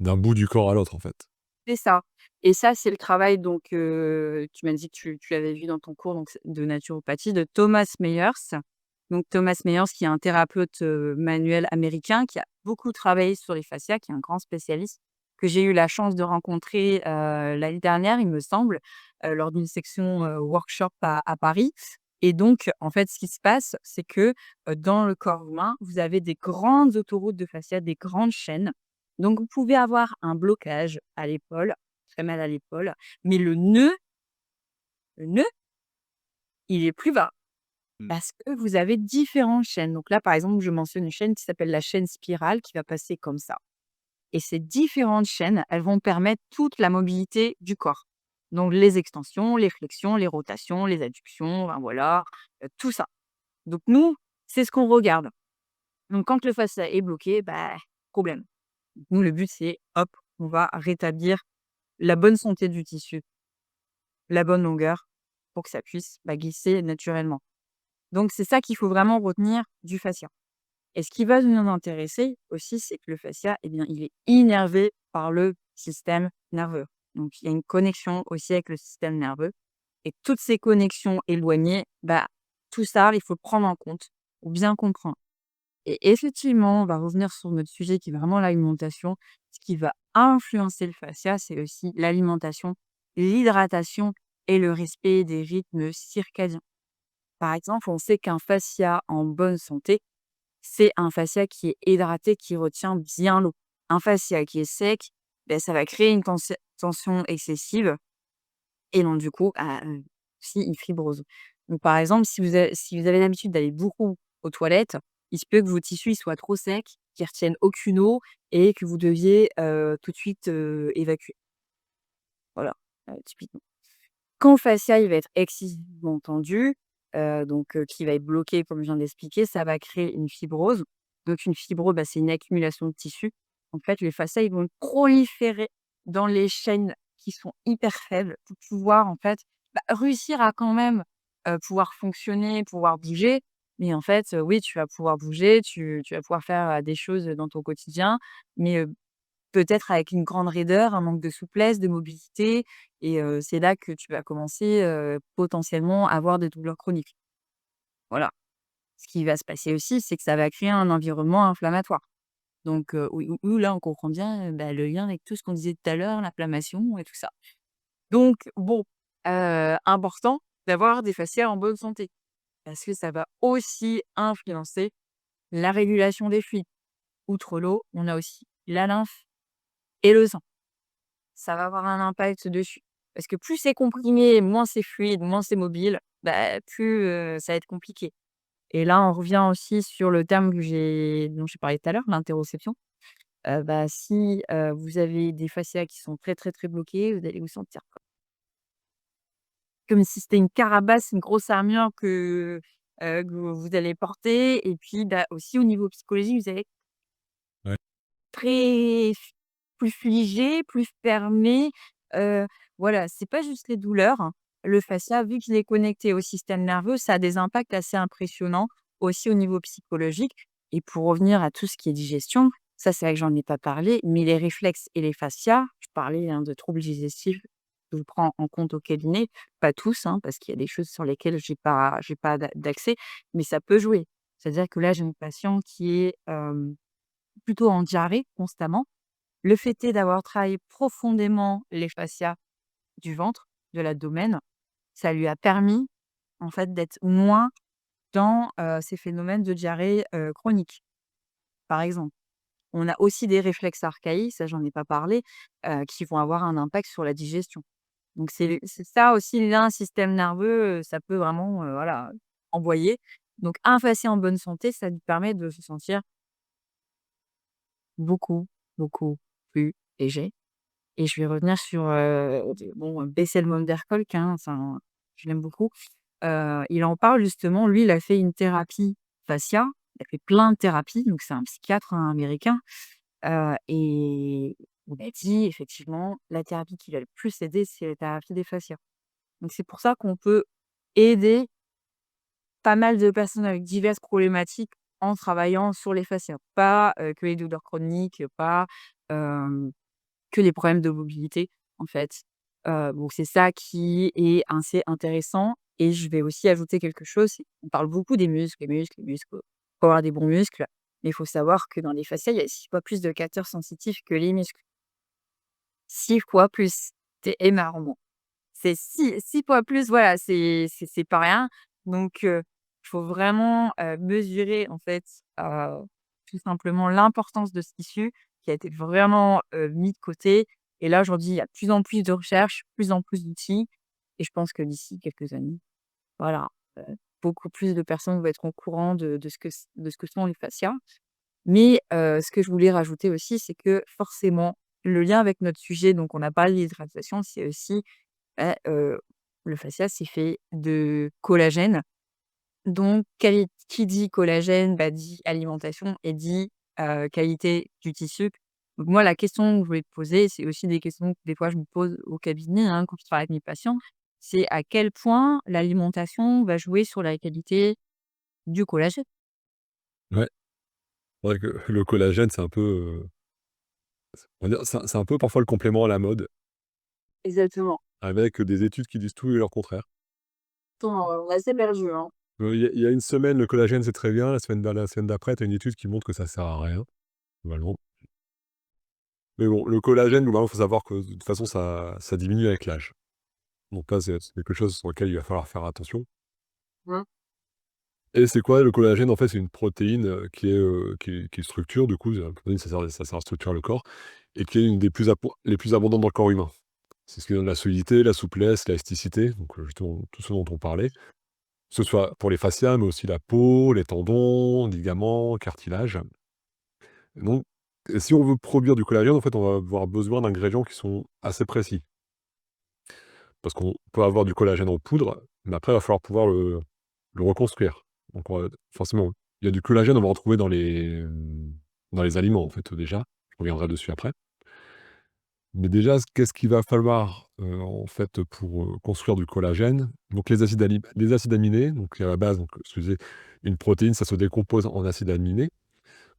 d'un bout du corps à l'autre, en fait. C'est ça et ça, c'est le travail donc tu m'as dit que tu l'avais vu dans ton cours donc de naturopathie de Thomas Meyers. Donc Thomas Meyers qui est un thérapeute, manuel américain qui a beaucoup travaillé sur les fascias, qui est un grand spécialiste, que j'ai eu la chance de rencontrer, l'année dernière, il me semble, lors d'une section, workshop à Paris et donc en fait, ce qui se passe, c'est que, dans le corps humain, vous avez des grandes autoroutes de fascia, des grandes chaînes donc vous pouvez avoir un blocage à l'épaule, très mal à l'épaule, mais le nœud, il est plus bas Mmh. parce que vous avez différentes chaînes. Donc là, par exemple, je mentionne une chaîne qui s'appelle la chaîne spirale qui va passer comme ça et ces différentes chaînes, elles vont permettre toute la mobilité du corps. Donc les extensions, les flexions, les rotations, les adductions, enfin voilà, tout ça. Donc nous, c'est ce qu'on regarde. Donc quand le fascia est bloqué, bah, problème. Nous, le but, c'est hop, on va rétablir la bonne santé du tissu, la bonne longueur pour que ça puisse, bah, glisser naturellement. Donc c'est ça qu'il faut vraiment retenir du fascia et ce qui va nous intéresser aussi, c'est que le fascia, eh bien, il est innervé par le système nerveux. Donc il y a une connexion aussi avec le système nerveux et toutes ces connexions éloignées, bah, tout ça, il faut le prendre en compte pour bien comprendre. Et effectivement, on va revenir sur notre sujet qui est vraiment l'alimentation. Ce qui va influencer le fascia, c'est aussi l'alimentation, l'hydratation et le respect des rythmes circadiens. Par exemple, on sait qu'un fascia en bonne santé, c'est un fascia qui est hydraté, qui retient bien l'eau. Un fascia qui est sec, ben, ça va créer une tension excessive et donc du coup, aussi une fibrose. Donc par exemple, si vous avez l'habitude d'aller beaucoup aux toilettes, il se peut que vos tissus ils soient trop secs, qu'ils retiennent aucune eau et que vous deviez, tout de suite, évacuer. Voilà, typiquement. Quand le fascia, il va être excessivement tendu, donc qui va être bloqué comme je viens d'expliquer, ça va créer une fibrose. Donc une fibrose, bah, c'est une accumulation de tissu. En fait, les fascias, ils vont proliférer dans les chaînes qui sont hyper faibles pour pouvoir, en fait, bah, réussir à quand même, pouvoir fonctionner, pouvoir bouger. Mais en fait, oui, tu vas pouvoir bouger, tu vas pouvoir faire, des choses, dans ton quotidien, mais peut-être avec une grande raideur, un manque de souplesse, de mobilité et c'est là que tu vas commencer, potentiellement à avoir des douleurs chroniques. Voilà. Ce qui va se passer aussi, c'est que ça va créer un environnement inflammatoire. Donc oui, où là, on comprend bien, bah, le lien avec tout ce qu'on disait tout à l'heure, l'inflammation et tout ça. Donc bon, important d'avoir des fascias en bonne santé parce que ça va aussi influencer la régulation des fluides. Outre l'eau, on a aussi la lymphe et le sang. Ça va avoir un impact dessus. Parce que plus c'est comprimé, moins c'est fluide, moins c'est mobile, bah, plus, ça va être compliqué. Et là, on revient aussi sur le terme dont j'ai parlé tout à l'heure, l'interoception. Bah, si, vous avez des fascias qui sont très, très, très bloqués, vous allez vous sentir comme si c'était une carapace, une grosse armure que vous allez porter et puis, bah, aussi au niveau psychologique, vous allez Ouais. très plus figé, plus fermé, voilà, c'est pas juste les douleurs, hein. Le fascia, vu qu'il est connecté au système nerveux, ça a des impacts assez impressionnants, aussi au niveau psychologique et pour revenir à tout ce qui est digestion, ça, c'est vrai que j'en ai pas parlé, mais les réflexes et les fascias, je parlais, hein, de troubles digestifs que je prends en compte au cabinet, pas tous, hein, parce qu'il y a des choses sur lesquelles j'ai pas d'accès, mais ça peut jouer. C'est-à-dire que là, j'ai une patiente qui est, plutôt en diarrhée constamment. Le fait est d'avoir travaillé profondément les fascias du ventre, de l'abdomen, ça lui a permis, en fait, d'être moins dans, ces phénomènes de diarrhée, chronique, par exemple. On a aussi des réflexes archaïques, ça j'en ai pas parlé, qui vont avoir un impact sur la digestion. Donc c'est ça aussi là, un système nerveux, ça peut vraiment, voilà, envoyer. Donc un fascia en bonne santé, ça lui permet de se sentir beaucoup, beaucoup plus léger. Et je vais revenir sur, Bessel van der Kolk, hein, enfin, je l'aime beaucoup. Il en parle justement, lui, il a fait une thérapie fascia, il a fait plein de thérapies, donc c'est un psychiatre, hein, américain, et il a dit effectivement, la thérapie qui l'a le plus aidé, c'est la thérapie des fascias. Donc c'est pour ça qu'on peut aider pas mal de personnes avec diverses problématiques en travaillant sur les fascias. Pas, que les douleurs chroniques, pas, hem, que les problèmes de mobilité, en fait. Donc c'est ça qui est assez intéressant et je vais aussi ajouter quelque chose, c'est on parle beaucoup des muscles, les muscles, les muscles, faut avoir des bons muscles, mais il faut savoir que dans les fascias, il y a 6 fois plus de capteurs sensitifs que les muscles. 6 fois plus, c'est énorme. C'est six fois plus, voilà, c'est pas rien. Donc il faut vraiment, mesurer en fait, tout simplement l'importance de ce tissu qui a été vraiment, mis de côté et là aujourd'hui, il y a de plus en plus de recherches, plus en plus d'outils et je pense que d'ici quelques années, voilà, heu, beaucoup plus de personnes vont être au courant de ce que sont les fascias. Mais ce que je voulais rajouter aussi, c'est que forcément, le lien avec notre sujet, donc on a parlé d'hydratation, c'est aussi bah, le fascia, c'est fait de collagène. Donc qui dit collagène, bah, dit alimentation et dit, qualité du tissu. Donc moi, la question que je voulais te poser, c'est aussi des questions que des fois je me pose au cabinet, hein, quand je travaille avec mes patients. C'est à quel point l'alimentation va jouer sur la qualité du collagène? Ouais, c'est vrai que le collagène, c'est un peu, on va dire, c'est un peu parfois le complément à la mode, Exactement. avec des études qui disent tout et leur contraire. Pourtant, on est assez perdu, hein. Il y a une semaine, le collagène, c'est très bien, la semaine d'après, tu as une étude qui montre que ça sert à rien, globalement. Mais bon, le collagène, globalement, il faut savoir que de toute façon, ça diminue avec l'âge. Donc là, c'est quelque chose sur lequel il va falloir faire attention. Mmh. Et c'est quoi le collagène? En fait, c'est une protéine, qui structure, du coup, la protéine, ça sert à structurer le corps et qui est une des les plus abondantes dans le corps humain. C'est ce qui donne la solidité, la souplesse, l'élasticité, donc justement tout ce dont on parlait. Que ce soit pour les fascias, mais aussi la peau, les tendons, ligaments, cartilage. Donc si on veut produire du collagène, en fait, on va avoir besoin d'ingrédients qui sont assez précis. Parce qu'on peut avoir du collagène en poudre, mais après, il va falloir pouvoir le reconstruire. Donc on va forcément, il y a du collagène, on va en retrouver dans les aliments, en fait, déjà. Je reviendrai dessus après. Mais déjà, qu'est-ce qu'il va falloir, en fait, pour, construire du collagène? Donc les acides aminés, donc à la base, donc je te disais, une protéine, ça se décompose en acides aminés.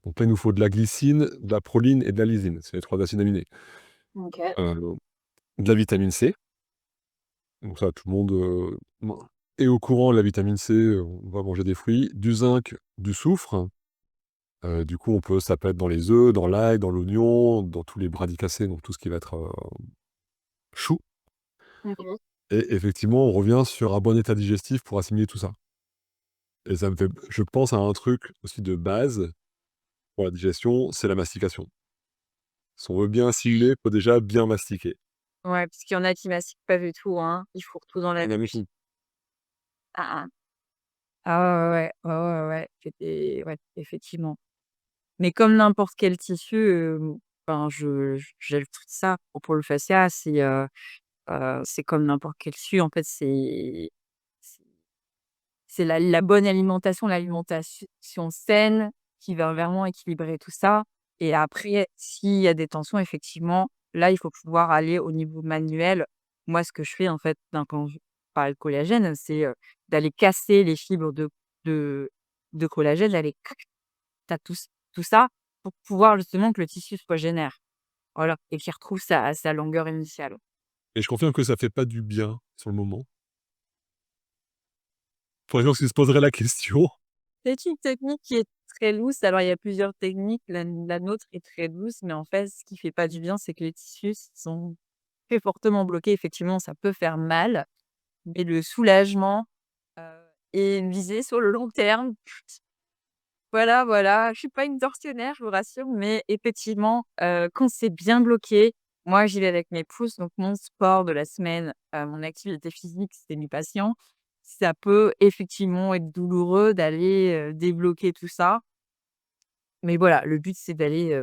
Donc là, il nous faut de la glycine, de la proline et de la lysine. C'est les 3 acides aminés. OK. Heu, de la vitamine C, donc ça, tout le monde, est au courant de la vitamine C, on va manger des fruits. Du zinc, du soufre, du coup, ça peut être dans les œufs, dans l'ail, dans l'oignon, dans tous les bradicacés, donc tout ce qui va être, chou. Mmh. Et effectivement, on revient sur un bon état digestif pour assimiler tout ça. Et ça me fait je pense à un truc aussi de base pour la digestion, c'est la mastication. Si on veut bien assimiler, faut déjà bien mastiquer. Ouais, parce qu'il y en a qui mastiquent pas du tout, hein. Ils fourrent tout dans la bouche. Mmh. Ah ah. Ah ouais, ouais, ouais. Ouais, ouais, ouais. C'était ouais, effectivement. Mais comme n'importe quel tissu, enfin j'ajoute ça pour le fascia, c'est comme n'importe quel tissu en fait, c'est c'est la bonne alimentation, l'alimentation saine qui va vraiment équilibrer tout ça et après s'il y a des tensions effectivement, là, il faut pouvoir aller au niveau manuel. Moi, ce que je fais en fait d'un quand je parle de collagène, c'est, d'aller casser les fibres de de collagène, d'aller tu tout ça pour pouvoir justement que le tissu soit génère. Voilà et qu'il retrouve sa longueur initiale. Et je confirme que ça fait pas du bien sur le moment. Pour les gens qui se poseraient la question. C'est une technique qui est très loose. Alors il y a plusieurs techniques. La nôtre est très douce, mais en fait, ce qui fait pas du bien, c'est que les tissus sont très fortement bloqués. Effectivement, ça peut faire mal, mais le soulagement, heu, est visé sur le long terme. Voilà, voilà, je suis pas une tortionnaire, je vous rassure, mais effectivement, quand c'est bien bloqué, moi j'y vais avec mes pouces, donc mon sport de la semaine, mon activité physique, c'est mes patients. Ça peut effectivement être douloureux d'aller, débloquer tout ça, mais voilà, le but c'est d'aller,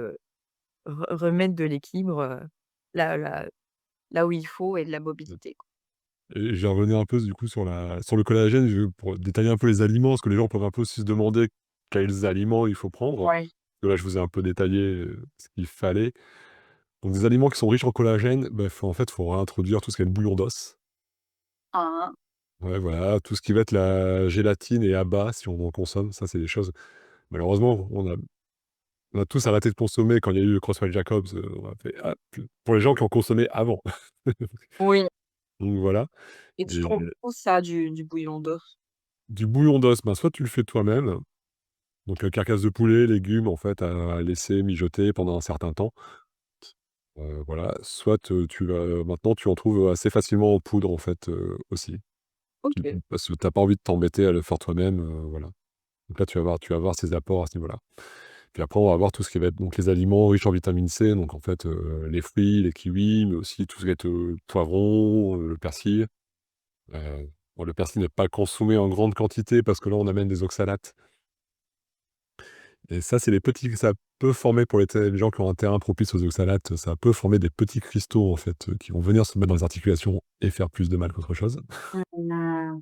remettre de l'équilibre, là là là où il faut et de la mobilité, quoi. Et je vais revenir un peu du coup sur le collagène, pour détailler un peu les aliments, parce que les gens peuvent un peu aussi se demander quels aliments il faut prendre. Ouais. Que là, je vous ai un peu détaillé, ce qu'il fallait. Donc des aliments qui sont riches en collagène, bah, faut réintroduire tout ce qui est le bouillon d'os. Hein, hein. Ouais, voilà, tout ce qui va être la gélatine et abats, si on en consomme, ça, c'est des choses Malheureusement, on a tous arrêté de consommer quand il y a eu le Creutzfeldt Jacobs, on a fait: «Ah!» pour les gens qui ont consommé avant. Oui. Donc voilà Et tu et trouves où ça du bouillon d'os? du bouillon d'os, ben, soit tu le fais toi-même, donc carcasse de poulet, légumes, en fait, à laisser mijoter pendant un certain temps. Voilà, soit, tu vas maintenant tu en trouves assez facilement en poudre, en fait, aussi. OK. Parce que tu as pas envie de t'embêter à le faire toi-même, voilà. Donc là, tu vas voir ces apports à ce niveau-là. Puis après, on va voir tout ce qui va être donc les aliments riches en vitamine C, donc en fait, les fruits, les kiwis, mais aussi tout ce qui va être, poivron, le persil. Bon, le persil n'est pas consommé en grande quantité parce que là, on amène des oxalates et ça, c'est les petits ça peut former pour les gens qui ont un terrain propice aux oxalates, ça peut former des petits cristaux, en fait, qui vont venir se mettre dans les articulations et faire plus de mal qu'autre chose. Mmh.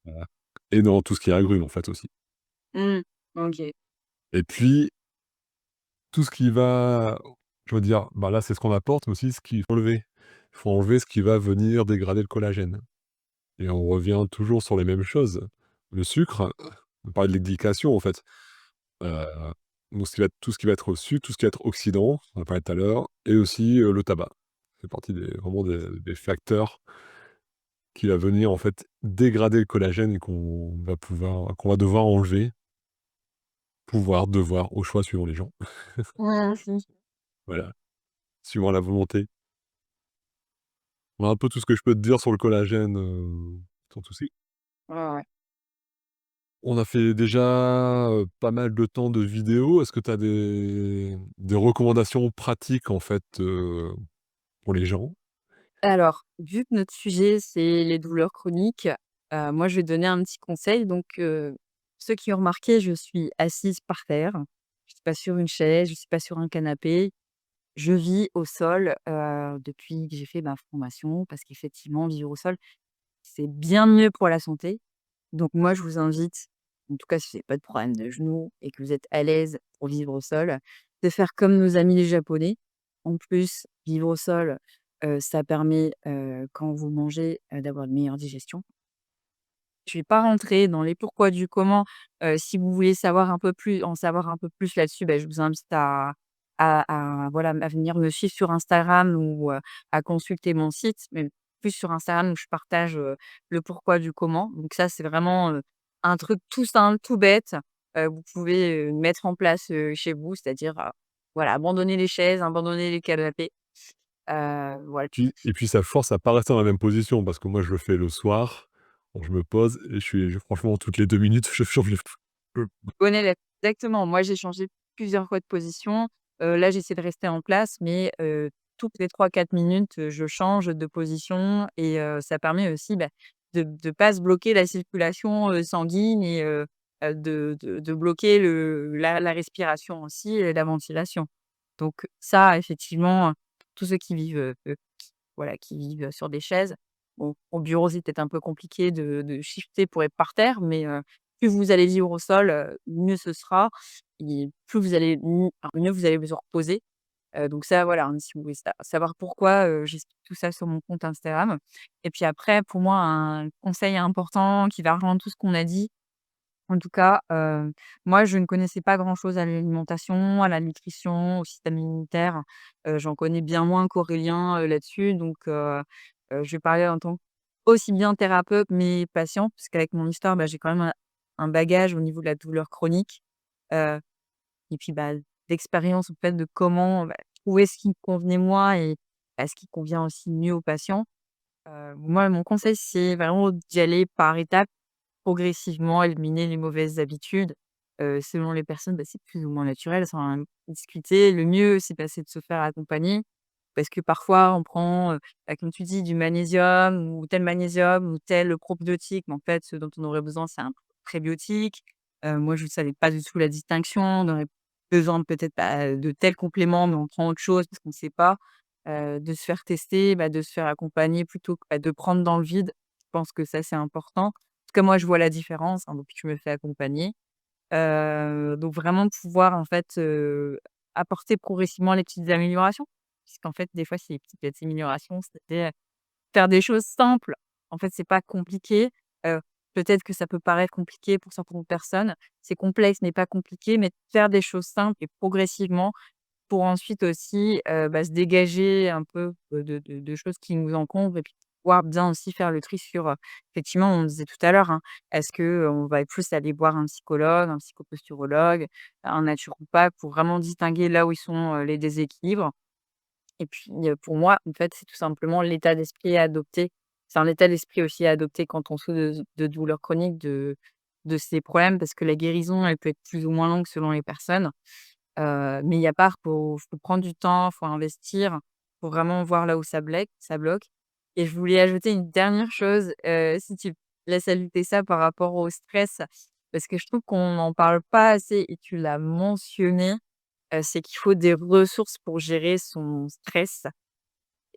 Voilà et dans tout ce qui est agrumes, en fait, aussi Mmh. OK. et puis tout ce qui va je veux dire, bah, là, c'est ce qu'on apporte, mais aussi ce qu'il faut enlever. Il faut enlever ce qui va venir dégrader le collagène et on revient toujours sur les mêmes choses. Le sucre, on parlait de l'explication, en fait, heu, donc tout ce qui va être sucre, tout ce qui va être oxydant, on en a parlé tout à l'heure et aussi, le tabac. Ça fait partie des facteurs qui va venir, en fait, dégrader le collagène et qu'on va devoir enlever, devoir, au choix suivant les gens. Mmh. Voilà, suivant la volonté. Voilà un peu tout ce que je peux te dire sur le collagène, sans souci. Ouais, ouais. On a fait déjà, pas mal de temps de vidéos. Est-ce que tu as des recommandations pratiques, en fait, pour les gens? Alors, vu que notre sujet, c'est les douleurs chroniques, moi, je vais donner un petit conseil. Donc, ceux qui ont remarqué, je suis assise par terre. Je suis pas sur une chaise, je suis pas sur un canapé. Je vis au sol, depuis que j'ai fait ma formation parce qu'effectivement, vivre au sol, c'est bien mieux pour la santé. Donc moi, je vous invite, en tout cas si vous avez pas de problème de genoux et que vous êtes à l'aise pour vivre au sol, de faire comme nos amis les Japonais. En plus, vivre au sol, ça permet, quand vous mangez, d'avoir une meilleure digestion. Je vais pas rentrer dans les pourquoi du comment. Si vous voulez en savoir un peu plus là-dessus, bah, je vous invite voilà, à venir me suivre sur Instagram ou, à consulter mon site, mais plus sur Instagram où je partage, le pourquoi du comment. Donc ça, c'est vraiment, un truc tout simple, tout bête, vous pouvez, mettre en place, chez vous, c'est-à-dire, voilà, abandonner les chaises, abandonner les canapés, voilà. Et puis ça force à pas rester dans la même position parce que moi, je le fais le soir, bon, je me pose et je franchement, toutes les 2 minutes, je change le Bonnet lettre, exactement. Moi, j'ai changé plusieurs fois de position. Là, j'essaie de rester en place, mais toutes les 3 4 minutes, je change de position et ça permet aussi, bah, de pas se bloquer la circulation, sanguine et de bloquer la respiration aussi et la ventilation. Donc ça, effectivement, tous ceux qui vivent, voilà, qui vivent sur des chaises. Bon, au bureau, c'est peut-être un peu compliqué de shifter pour être par terre, mais plus vous allez vivre au sol, mieux ce sera et plus vous allez mieux vous allez vous reposer. Donc ça, voilà, hein, si vous voulez savoir pourquoi, j'explique tout ça sur mon compte Instagram et puis après, pour moi, un conseil important qui va rejoindre tout ce qu'on a dit, en tout cas, moi, je ne connaissais pas grand-chose à l'alimentation, à la nutrition, au système immunitaire. J'en connais bien moins qu'Aurélien, là-dessus. Donc, je vais parler en tant aussi bien thérapeute, mais patient, parce qu'avec mon histoire, bah, j'ai quand même un bagage au niveau de la douleur chronique. Heu et puis, bah, d'expérience, en fait, de comment, bah, trouver ce qui me convenait moi et bah, ce qui convient aussi mieux aux patients. Moi, mon conseil, c'est vraiment d'y aller par étapes. Progressivement éliminer les mauvaises habitudes, selon les personnes, bah, c'est plus ou moins naturel, sans en discuter. Le mieux, c'est de se faire accompagner parce que parfois on prend, bah, comme tu dis, du magnésium ou tel probiotique, mais en fait, ce dont on aurait besoin, c'est un prébiotique. Moi, je ne savais pas du tout la distinction. On aurait besoin peut-être, bah, de tel complément, mais on prend autre chose parce qu'on ne sait pas. De se faire tester, bah, de se faire accompagner plutôt que, bah, de prendre dans le vide. Je pense que ça, c'est important. En tout cas, moi, je vois la différence, hein, depuis que je me fais accompagner. Donc vraiment pouvoir, en fait, apporter progressivement les petites améliorations. Puisqu'en fait, des fois, c'est les petites améliorations, c'était faire des choses simples. En fait, c'est pas compliqué. Heu, peut-être que ça peut paraître compliqué pour certaines personnes. C'est complexe, mais pas compliqué, mais faire des choses simples et progressivement pour ensuite aussi, se dégager un peu, de choses qui nous encombrent et puis pouvoir bien aussi faire le tri sur, effectivement, on disait tout à l'heure, hein, est-ce que, on va plus aller voir un psychologue, un psychoposturologue, un naturopathe pour vraiment distinguer là où ils sont, les déséquilibres et puis, pour moi, en fait, c'est tout simplement l'état d'esprit à adopter. C'est un état d'esprit aussi à adopter quand on souffre de douleurs chroniques, de ces problèmes parce que la guérison, elle peut être plus ou moins longue selon les personnes. Mais il y a pas faut prendre du temps, faut investir, faut vraiment voir là où ça bloque et je voulais ajouter une dernière chose, si tu laisses ajouter ça par rapport au stress, parce que je trouve qu'on n'en parle pas assez et tu l'as mentionné, c'est qu'il faut des ressources pour gérer son stress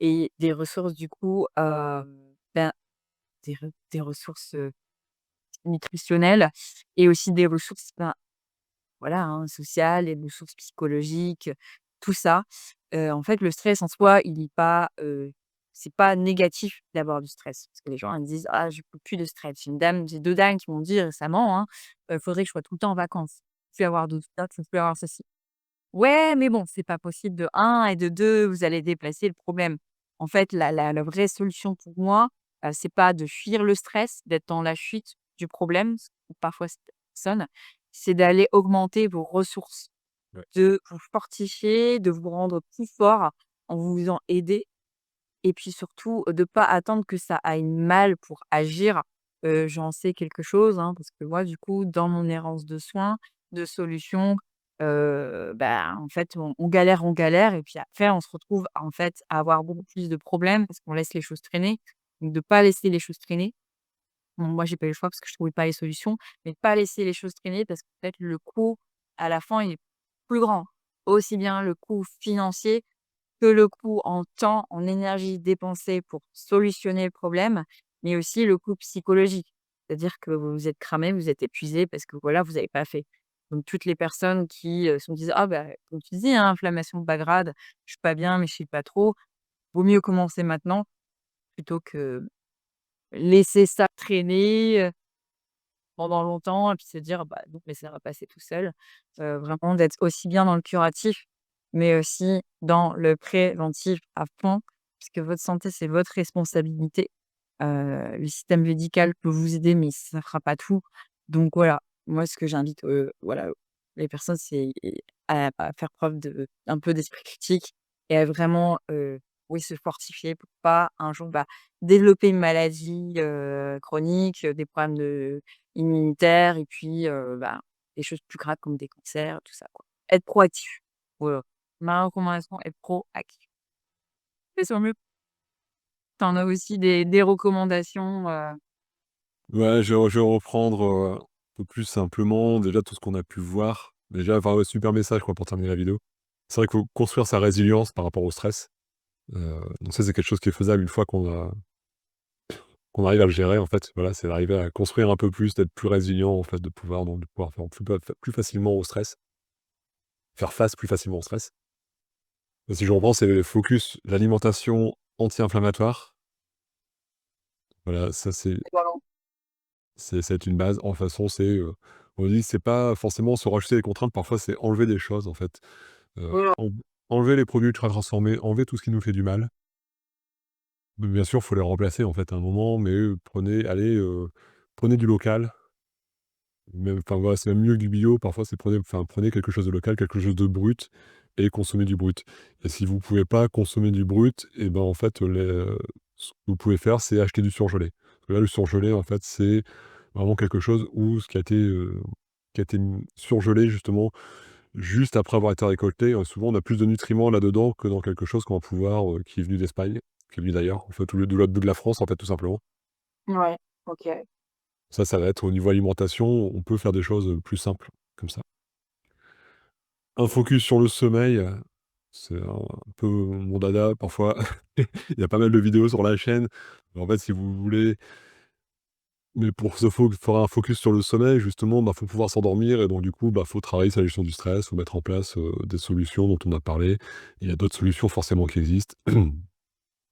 et des ressources du coup, ben, des ressources, nutritionnelles et aussi des ressources, ben, voilà, hein, sociales, les ressources psychologiques, tout ça. En fait, le stress en soi, il est pas, c'est pas négatif d'avoir du stress. Parce que les gens, ils me disent: «Ah, je peux plus de stress». J'ai 2 dames qui m'ont dit récemment, hein: «Faudrait que je sois tout le temps en vacances. Plus avoir de stop, je peux plus avoir ceci». Ouais, mais bon, c'est pas possible de un et de 2 vous allez déplacer le problème. En fait, la vraie solution pour moi, c'est pas de fuir le stress, d'être dans la fuite du problème, ce que parfois certaines personnes, c'est d'aller augmenter vos ressources, Ouais. de vous fortifier, de vous rendre plus fort en vous faisant aider et puis surtout, de pas attendre que ça aille mal pour agir. J'en sais quelque chose, hein, parce que moi, du coup, dans mon errance de soins, de solutions, en fait, on galère et puis après on se retrouve, en fait, à avoir beaucoup plus de problèmes parce qu'on laisse les choses traîner. Donc de pas laisser les choses traîner. Bon, moi, j'ai pas eu le choix parce que je trouvais pas les solutions, mais de pas laisser les choses traîner parce qu'en fait, le coût, à la fin, il est plus grand. Aussi bien le coût financier que le coût en temps, en énergie dépensée pour solutionner le problème, mais aussi le coût psychologique. C'est-à-dire que vous êtes cramé, vous êtes épuisé parce que voilà, vous avez pas fait. Donc toutes les personnes qui, se disent: «Ah bah», comme tu dis, hein: «Inflammation de bas grade, je suis pas bien, mais je sais pas trop». Vaut mieux commencer maintenant plutôt que laisser ça traîner, pendant longtemps et puis se dire: «Bah, non, mais ça va passer tout seul». Vraiment d'être aussi bien dans le curatif, mais aussi dans le préventif à fond, puisque votre santé, c'est votre responsabilité. Le système médical peut vous aider, mais ça ne fera pas tout. Donc voilà, moi ce que j'invite, voilà, les personnes, c'est à faire preuve de un peu d'esprit critique et à vraiment, oui, se fortifier pour pas un jour, développer une maladie, chronique, des problèmes immunitaires et puis, des choses plus graves comme des cancers, tout ça, quoi. Être proactif. Voilà. Ma recommandation, être proactif. Fais sur mieux. Tu en as aussi des recommandations, Ouais, je vais reprendre, un peu plus simplement, déjà tout ce qu'on a pu voir. Déjà, enfin, ouais, super message quoi pour terminer la vidéo. C'est vrai qu'il faut construire sa résilience par rapport au stress. Donc ça, c'est quelque chose qui est faisable une fois qu'on arrive à le gérer en fait. Voilà, c'est d'arriver à construire un peu plus, d'être plus résilient en fait, de pouvoir faire plus facilement au stress, faire face plus facilement au stress. Si je reprends, c'est focus l'alimentation anti-inflammatoire. Voilà, ça voilà. ça va être une base. En façon, on dit c'est pas forcément se rajouter des contraintes, parfois c'est enlever des choses en fait. Voilà. Enlever les produits ultra transformés, enlever tout ce qui nous fait du mal. Mais bien sûr, il faut les remplacer en fait à un moment, mais prenez du local. Même enfin voilà, c'est même mieux que du bio, parfois c'est prenez quelque chose de local, quelque chose de brut et consommez du brut. Et si vous pouvez pas consommer du brut et ben, en fait, ce que vous pouvez faire, c'est acheter du surgelé. Parce que là, le surgelé, en fait, c'est vraiment quelque chose où ce qui a été, surgelé justement juste après avoir été récolté, souvent on a plus de nutriments là-dedans que dans quelque chose qu'on va pouvoir, qui est venu d'Espagne, qui est venu d'ailleurs, en fait, ou de l'autre bout de la France, en fait, tout simplement. Ouais, OK. Ça va être au niveau alimentation, on peut faire des choses, plus simples, comme ça. Un focus sur le sommeil, c'est un peu mon dada parfois. Il y a pas mal de vidéos sur la chaîne. En fait, si vous voulez mais pour se fo faire un focus sur le sommeil justement, faut pouvoir s'endormir et donc du coup, faut travailler sa gestion du stress, faut mettre en place, des solutions dont on a parlé. Il y a d'autres solutions forcément qui existent,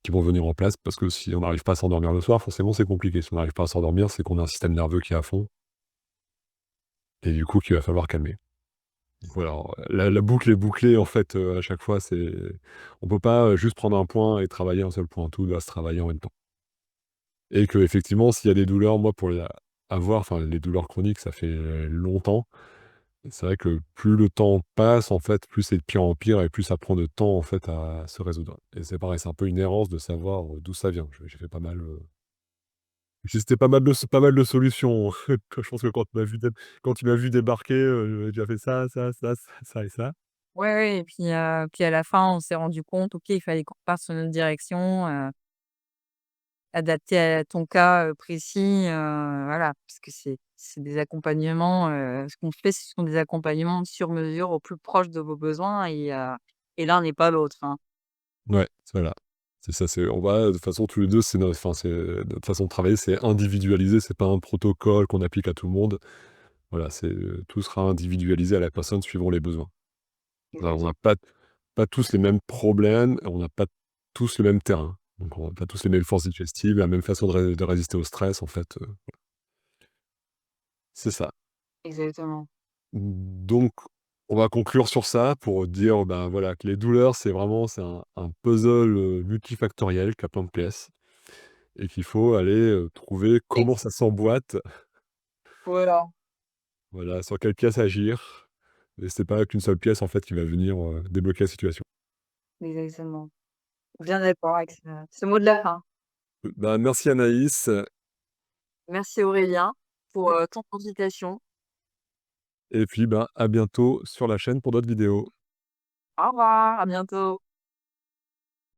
qui vont venir en place parce que si on n'arrive pas à s'endormir le soir, forcément, c'est compliqué. Si on n'arrive pas à s'endormir, c'est qu'on a un système nerveux qui est à fond et du coup qu'il va falloir calmer. Voilà, alors, la boucle est bouclée en fait, à chaque fois, on peut pas, juste prendre un point et travailler un seul point. Tout doit se travailler en même temps et qu'effectivement, s'il y a des douleurs, moi, pour les avoir, enfin, les douleurs chroniques, ça fait longtemps. C'est vrai que plus le temps passe, en fait, plus c'est de pire en pire et plus ça prend de temps, en fait, à se résoudre et c'est pareil, c'est un peu une errance de savoir, d'où ça vient. J'ai fait pas mal, j'ai testé pas mal de solutions. Je pense que quand tu m'as vu débarquer, j'avais déjà fait ça et ça. Ouais, ouais et puis à la fin, on s'est rendu compte, OK, il fallait qu'on parte sur notre direction, adaptée à ton cas, précis, voilà. Parce que c'est des accompagnements, ce qu'on fait, ce sont des accompagnements sur mesure au plus proche de vos besoins et l'un n'est pas l'autre, hein. Ouais, voilà. C'est ça, on va de toute façon tous les 2, c'est notre façon de travailler, c'est individualisé, c'est pas un protocole qu'on applique à tout le monde. Voilà, tout sera individualisé à la personne suivant les besoins. Alors on n'a Exactement. pas tous les mêmes problèmes, on n'a pas tous le même terrain. Donc on n'a pas tous les mêmes forces digestives, la même façon de résister au stress en fait, c'est ça. Exactement. Donc on va conclure sur ça pour dire, ben, voilà, que les douleurs, c'est un puzzle, multifactoriel qui a plein de pièces et qu'il faut aller, trouver comment Ex ça s'emboîte, voilà, voilà, sur quelle pièce agir et c'est pas qu'une seule pièce en fait qui va venir, débloquer la situation. exactement. Bien d'accord avec ce mot de la fin. Bah, merci Anaïs. Merci Aurélien pour, ton invitation. Et puis, ben, à bientôt sur la chaîne pour d'autres vidéos. Au revoir, à bientôt.